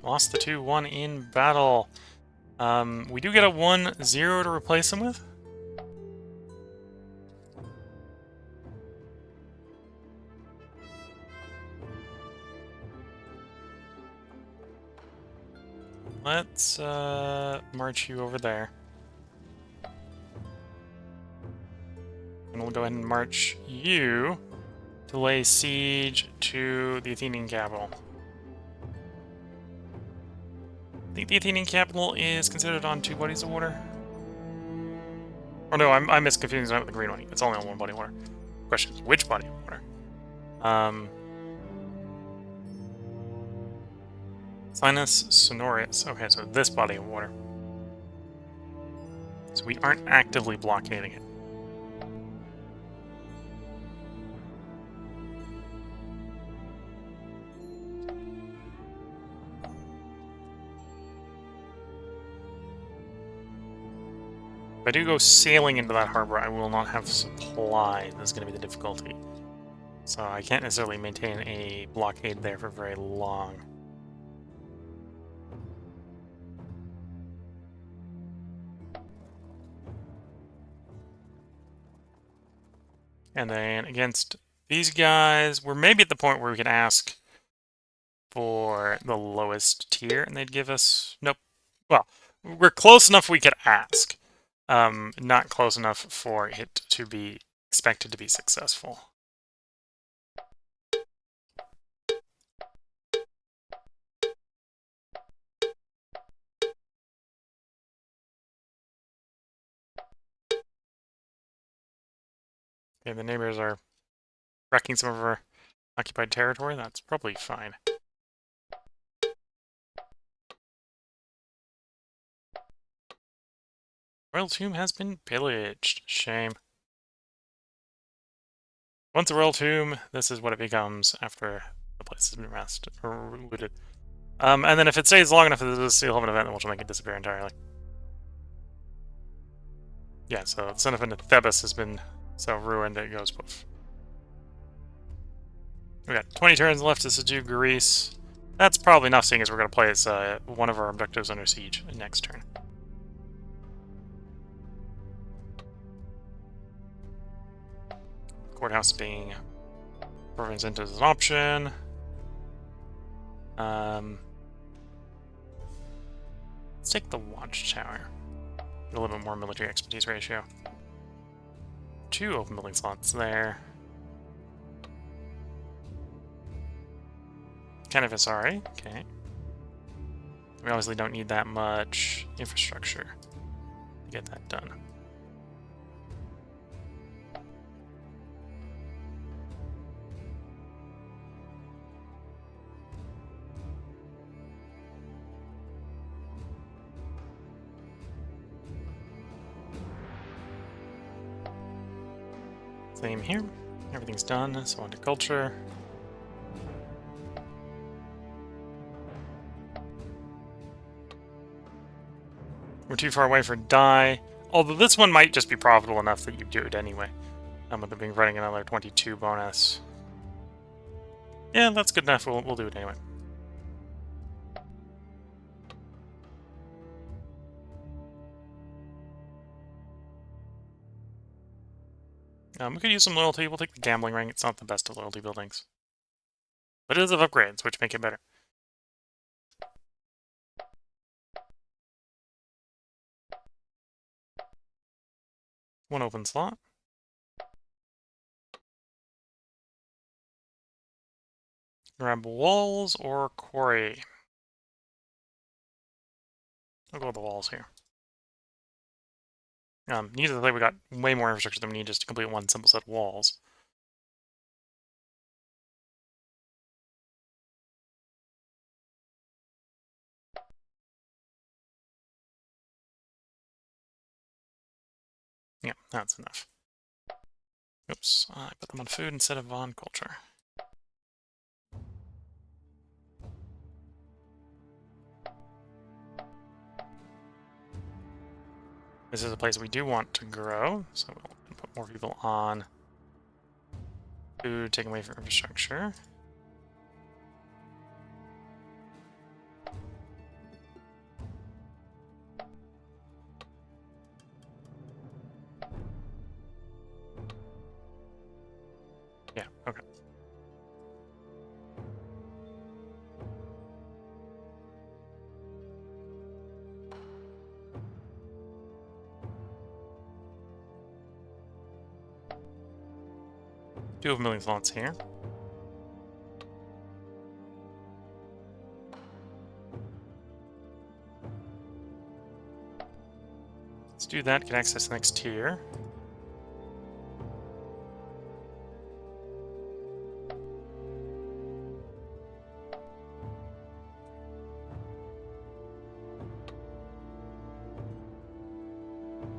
Lost the 2-1 in battle. We do get a 1-0 to replace them with. Let's march you over there. And we'll go ahead and march you to lay siege to the Athenian capital. I think the Athenian capital is considered on 2 bodies of water. Oh no, I'm misconfusing it with the green one. It's only on 1 body of water. Question is, which body of water? Sinus Sonorius. Okay, so this body of water. So we aren't actively blockading it. If I do go sailing into that harbor, I will not have supply. That's going to be the difficulty. So I can't necessarily maintain a blockade there for very long. And then against these guys, we're maybe at the point where we can ask for the lowest tier, and they'd give us... Nope. Well, we're close enough we could ask. Not close enough for it to be expected to be successful. Okay, the neighbors are wrecking some of our occupied territory. That's probably fine. Royal tomb has been pillaged. Shame. Once a royal tomb, this is what it becomes after the place has been looted. And then if it stays long enough, there's a seal of an event which will make it disappear entirely. Yeah, so the son of Thebes has been so ruined it goes poof. We got 20 turns left to subdue Greece. That's probably enough, seeing as we're going to play as one of our objectives under siege next turn. Courthouse being province into as an option. Let's take the watchtower. Get a little bit more military expertise ratio. 2 open building slots there. Kind of SRA, okay. We obviously don't need that much infrastructure to get that done. Same here. Everything's done, so on to culture. We're too far away for die. Although this one might just be profitable enough that you do it anyway. With it being running another 22 bonus. Yeah, that's good enough. We'll do it anyway. We could use some loyalty. We'll take the gambling ring. It's not the best of loyalty buildings, but it is of upgrades, which make it better. One open slot. Grab walls or quarry. I'll go with the walls here. Needless to say, we got way more infrastructure than we need just to complete one simple set of walls. Yeah, that's enough. Oops, I put them on food instead of on culture. This is a place we do want to grow, so we'll put more people on food, take away from infrastructure. Yeah, okay. Do have milling slots here. Let's do that, get access to the next tier.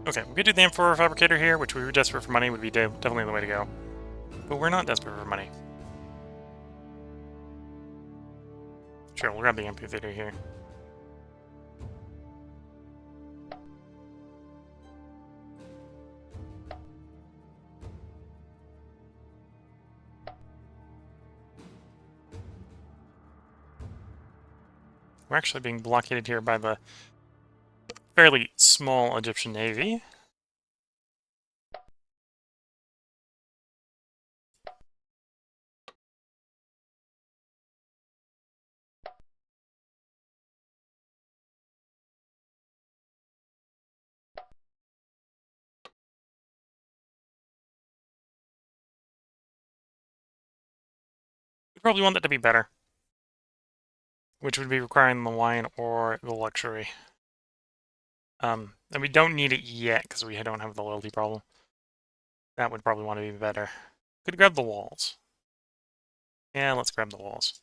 Okay, we could do the Emperor Fabricator here, which we were desperate for money, would be definitely the way to go. But we're not desperate for money. Sure, we'll grab the Amphitheater here. We're actually being blockaded here by the fairly small Egyptian navy. We probably want that to be better, which would be requiring the wine or the luxury. And we don't need it yet because we don't have the loyalty problem. That would probably want to be better. Could grab the walls. Yeah, let's grab the walls.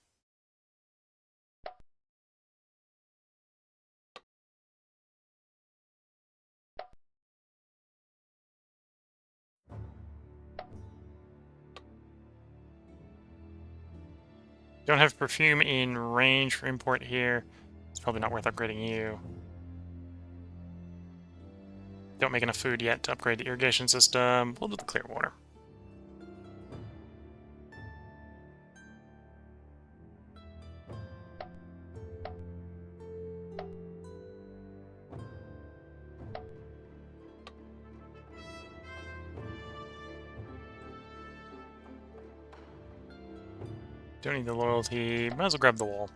Don't have perfume in range for import here. It's probably not worth upgrading you. Don't make enough food yet to upgrade the irrigation system. We'll do the clear water. Don't need the loyalty. Might as well grab the wall.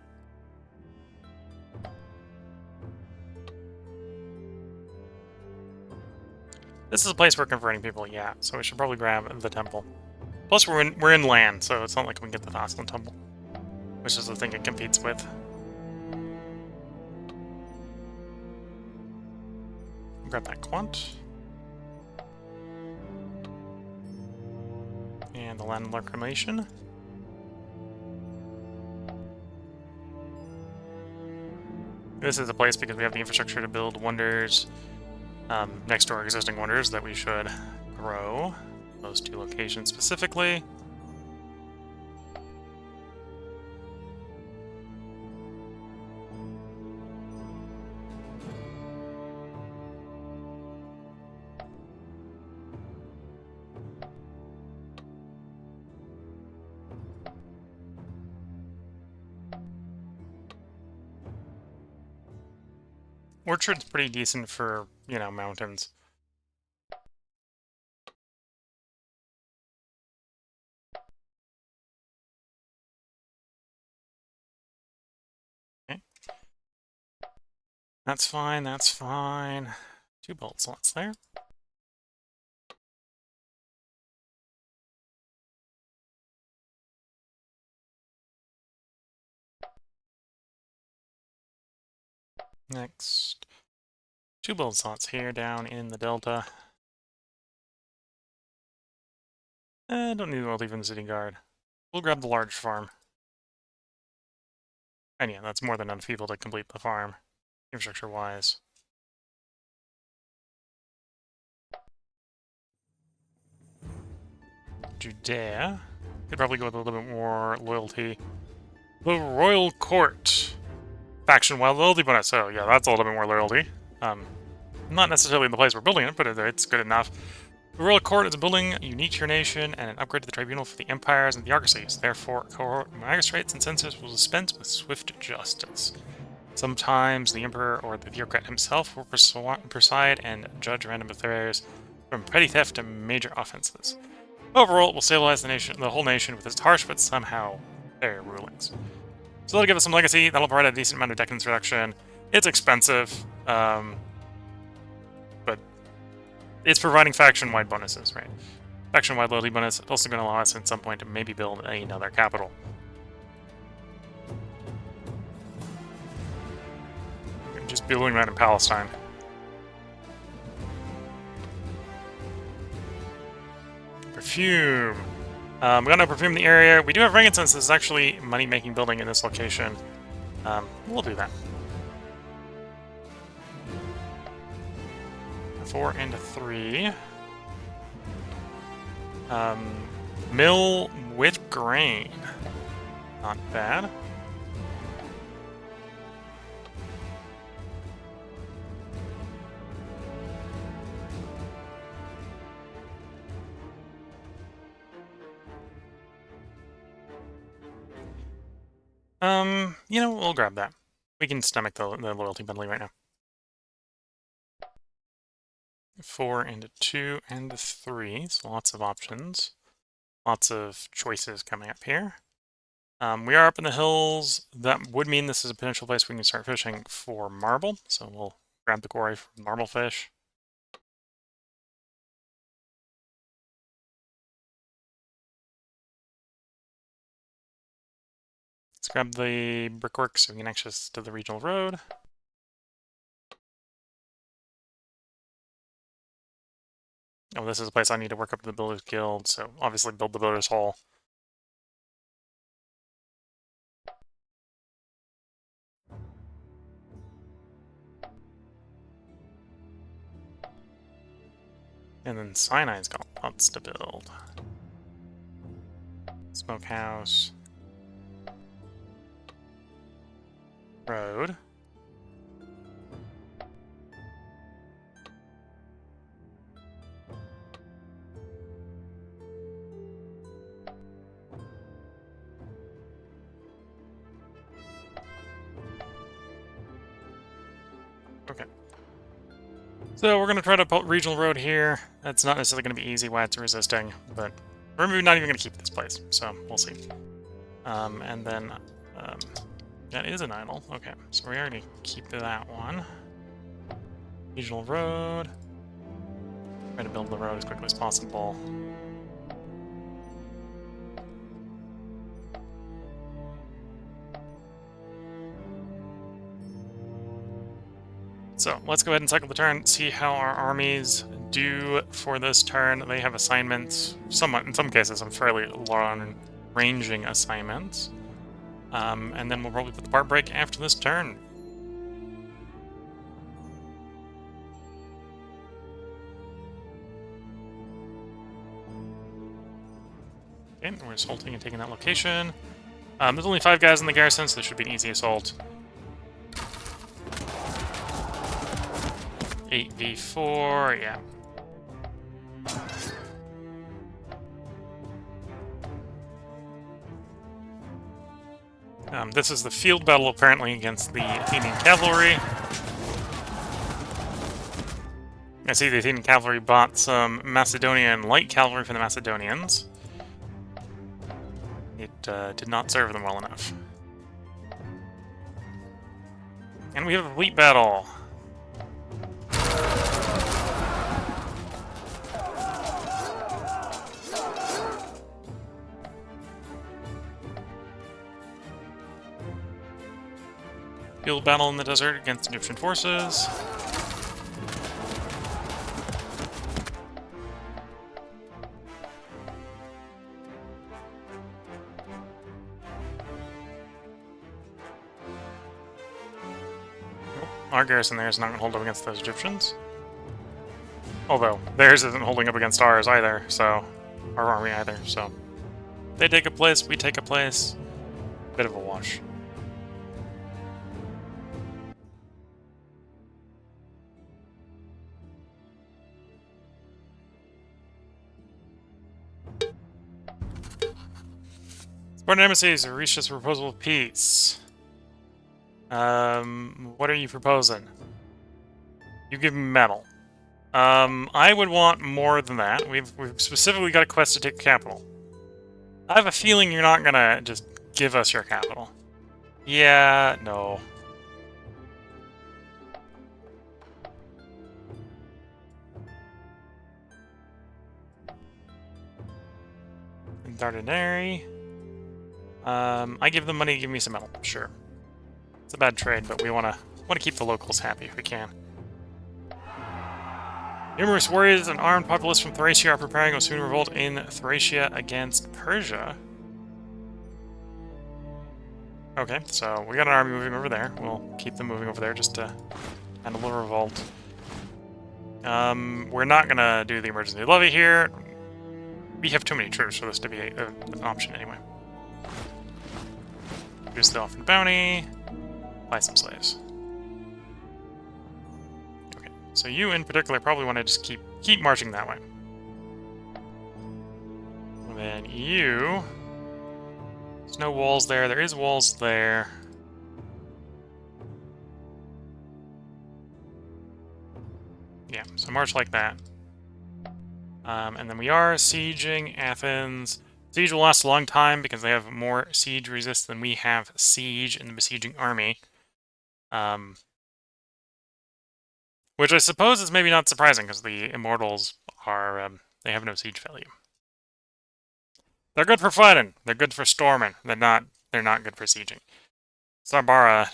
This is a place we're converting people, yeah, so we should probably grab the temple. Plus, we're in land, so it's not like we can get the Fossil Temple, which is the thing it competes with. Grab that quant. And the land reclamation. This is a place because we have the infrastructure to build wonders next to our existing wonders that we should grow. Those two locations specifically. Orchard's pretty decent for, you know, mountains. That's fine, that's fine. 2 bolt slots there. Next, 2 build slots here down in the delta. Don't need to leave in the city guard. We'll grab the large farm. And yeah, that's more than enough people to complete the farm, infrastructure-wise. Judea. Could probably go with a little bit more loyalty. The Royal Court. Faction Wild Loyalty bonus. So yeah, that's a little bit more loyalty. Not necessarily in the place we're building it, but it's good enough. The Royal Court is a building unique to your nation and an upgrade to the tribunal for the empires and theocracies. Therefore, cohort magistrates and censors will dispense with swift justice. Sometimes the emperor or the theocrat himself will preside and judge random affairs, from petty theft to major offenses. Overall, it will stabilize the whole nation with its harsh but somehow fair rulings. So that'll give us some legacy. That'll provide a decent amount of decadence reduction. It's expensive, but it's providing faction-wide bonuses, right? Faction-wide loyalty bonus. It's also going to allow us at some point to maybe build another capital. Just building that in Palestine. Perfume. We got no perfume in the area. We do have frankincense. This is actually a money-making building in this location. We'll do that. 4 and a 3. Mill with grain. Not bad. You know, we'll grab that. We can stomach the loyalty bundling right now. 4 and a 2 and a 3, so lots of options. Lots of choices coming up here. We are up in the hills. That would mean this is a potential place we can start fishing for marble, so we'll grab the quarry for marble fish. Let's grab the brickwork so we can access to the regional road. Oh, this is a place I need to work up to the Builders Guild, so obviously build the Builders Hall. And then Sinai's got lots to build. Smokehouse. Road. Okay. So we're going to try to put regional road here. That's not necessarily going to be easy while it's resisting, but we're not even going to keep this place, so we'll see. And then that is an idol. Okay, so we already keep that one. Regional road. Try to build the road as quickly as possible. So let's go ahead and cycle the turn, see how our armies do for this turn. They have assignments, somewhat, in some cases, some fairly long-ranging assignments. And then we'll probably put the part break after this turn. Okay, we're assaulting and taking that location. There's only 5 guys in the garrison, so this should be an easy assault. 8v4, yeah. This is the field battle, apparently, against the Athenian cavalry. I see the Athenian cavalry bought some Macedonian light cavalry from the Macedonians. It did not serve them well enough. And we have a fleet battle. field battle in the desert against Egyptian forces. Our garrison there is not going to hold up against those Egyptians. Although, theirs isn't holding up against ours either, so... Our army either, so... They take a place, we take a place. Bit of a wash. Spartan embassies, reach this proposal of peace. What are you proposing? You give me metal. I would want more than that. We've specifically got a quest to take capital. I have a feeling you're not gonna just give us your capital. Yeah, no. Dardanary. I give them money to give me some metal. Sure. It's a bad trade, but we wanna keep the locals happy if we can. Numerous warriors and armed populace from Thracia are preparing a soon revolt in Thracia against Persia. Okay, so we got an army moving over there. We'll keep them moving over there just to handle the revolt. We're not gonna do the emergency levy here. We have too many troops for this to be an option anyway. Reduce the offered bounty. Buy some slaves. Okay, so you in particular probably want to just keep marching that way. And then you... There's no walls there. There is walls there. Yeah, so march like that. And then we are sieging Athens. Siege will last a long time because they have more siege resist than we have siege in the besieging army. Which I suppose is maybe not surprising because the immortals are, they have no siege value. They're good for fighting. They're good for storming. They're not good for sieging. Saparabara.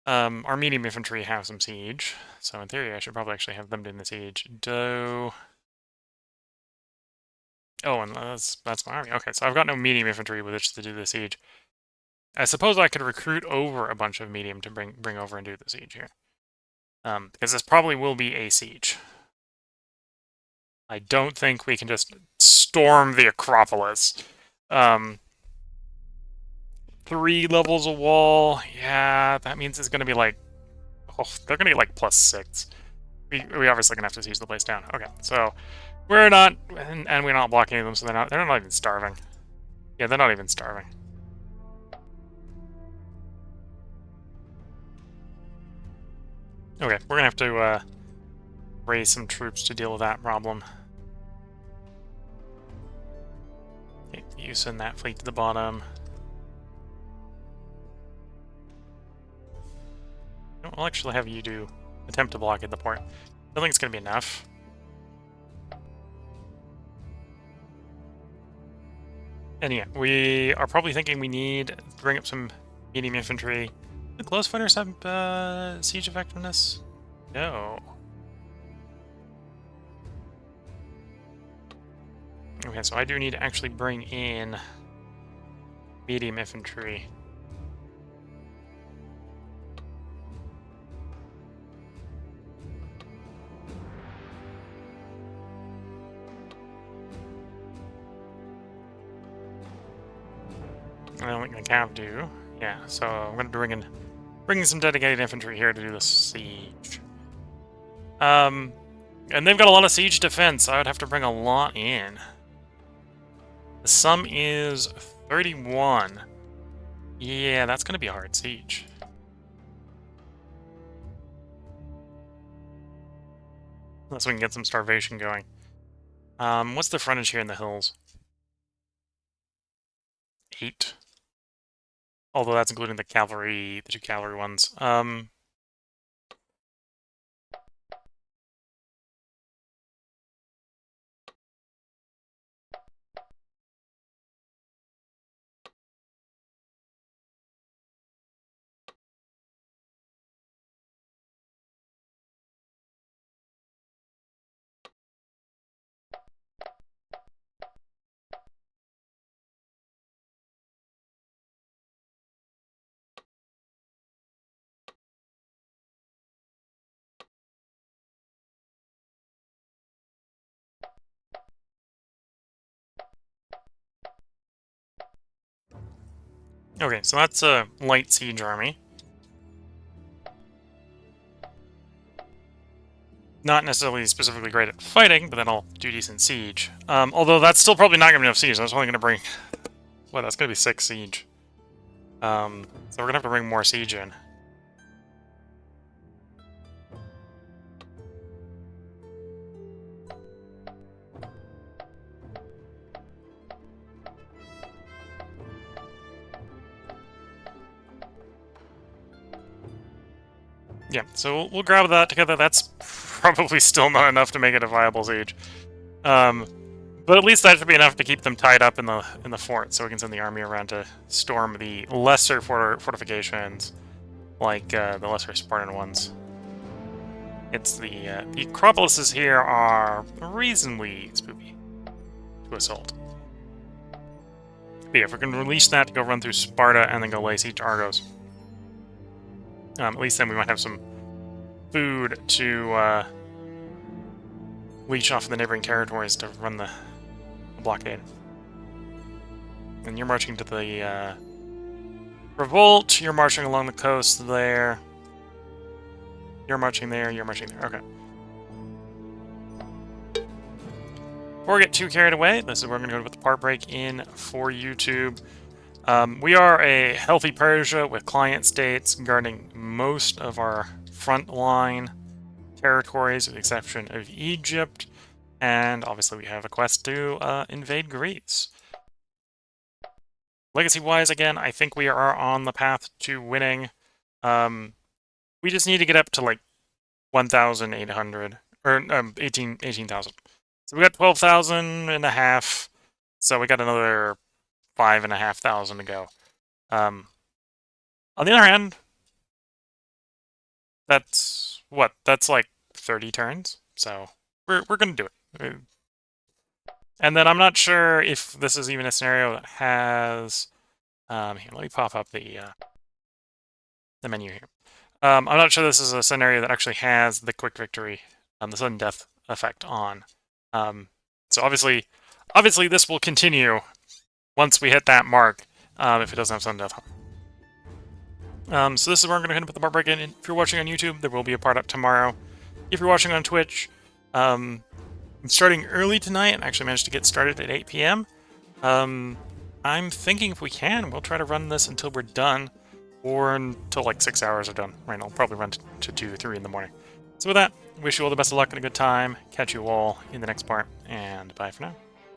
Our medium infantry have some siege, so in theory I should probably actually have them doing the siege. Oh, and that's my army. Okay, so I've got no medium infantry with which to do the siege. I suppose I could recruit over a bunch of medium to bring over and do the siege here. Because this probably will be a siege. I don't think we can just storm the Acropolis. 3 levels of wall. Yeah, that means it's going to be like... Oh, they're going to get like +6. We obviously going to have to siege the place down. Okay, so we're not... And we're not blocking them, so they're not even starving. Yeah, they're not even starving. Okay, we're going to have to raise some troops to deal with that problem. Okay, you send that fleet to the bottom. I'll actually have you attempt to blockade the port. I don't think it's going to be enough. And yeah, we are probably thinking we need to bring up some medium infantry. Do close fighters have siege effectiveness? No. Okay, so I do need to actually bring in medium infantry. I don't think the cav do. Yeah, so I'm going to bring in some dedicated infantry here to do the siege. And they've got a lot of siege defense. I would have to bring a lot in. The sum is 31. Yeah, that's going to be a hard siege. Unless we can get some starvation going. What's the frontage here in the hills? 8. Although that's including the cavalry, the 2 cavalry ones. Okay, so that's a light siege army. Not necessarily specifically great at fighting, but then I'll do decent siege. Although that's still probably not going to be enough siege. That's only going to bring... Well, that's going to be 6 siege. So we're going to have to bring more siege in. Yeah, so we'll grab that together. That's probably still not enough to make it a viable siege. But at least that should be enough to keep them tied up in the fort, so we can send the army around to storm the lesser fortifications, like the lesser Spartan ones. It's the Acropolises here are reasonably spooky to assault. But yeah, if we can release that to go run through Sparta and then go lay siege to Argos. At least then we might have some food to leech off the neighboring territories to run the blockade. And you're marching to the revolt, you're marching along the coast there. You're marching there, you're marching there. Okay. Before we get too carried away, this is where we're going to go with the part break in for YouTube. We are a healthy Persia with client states guarding most of our frontline territories, with the exception of Egypt, and obviously we have a quest to invade Greece. Legacy-wise, again, I think we are on the path to winning. We just need to get up to like 1,800, or 18,000. So we got 12,000 and a half, so we got another 5,500 to go. On the other hand, that's what? That's like 30 turns, so we're gonna do it. And then I'm not sure if this is even a scenario that has... here, let me pop up the menu here. I'm not sure this is a scenario that actually has the quick victory, the sudden death effect on. So obviously this will continue once we hit that mark, if it doesn't have sudden death on. So this is where I'm going to hit up with the part break in. If you're watching on YouTube, there will be a part up tomorrow. If you're watching on Twitch, I'm starting early tonight and actually managed to get started at 8 p.m. I'm thinking if we can, we'll try to run this until we're done, or until like 6 hours are done. Right, I'll probably run to 2 or 3 in the morning. So with that, wish you all the best of luck and a good time. Catch you all in the next part, and bye for now.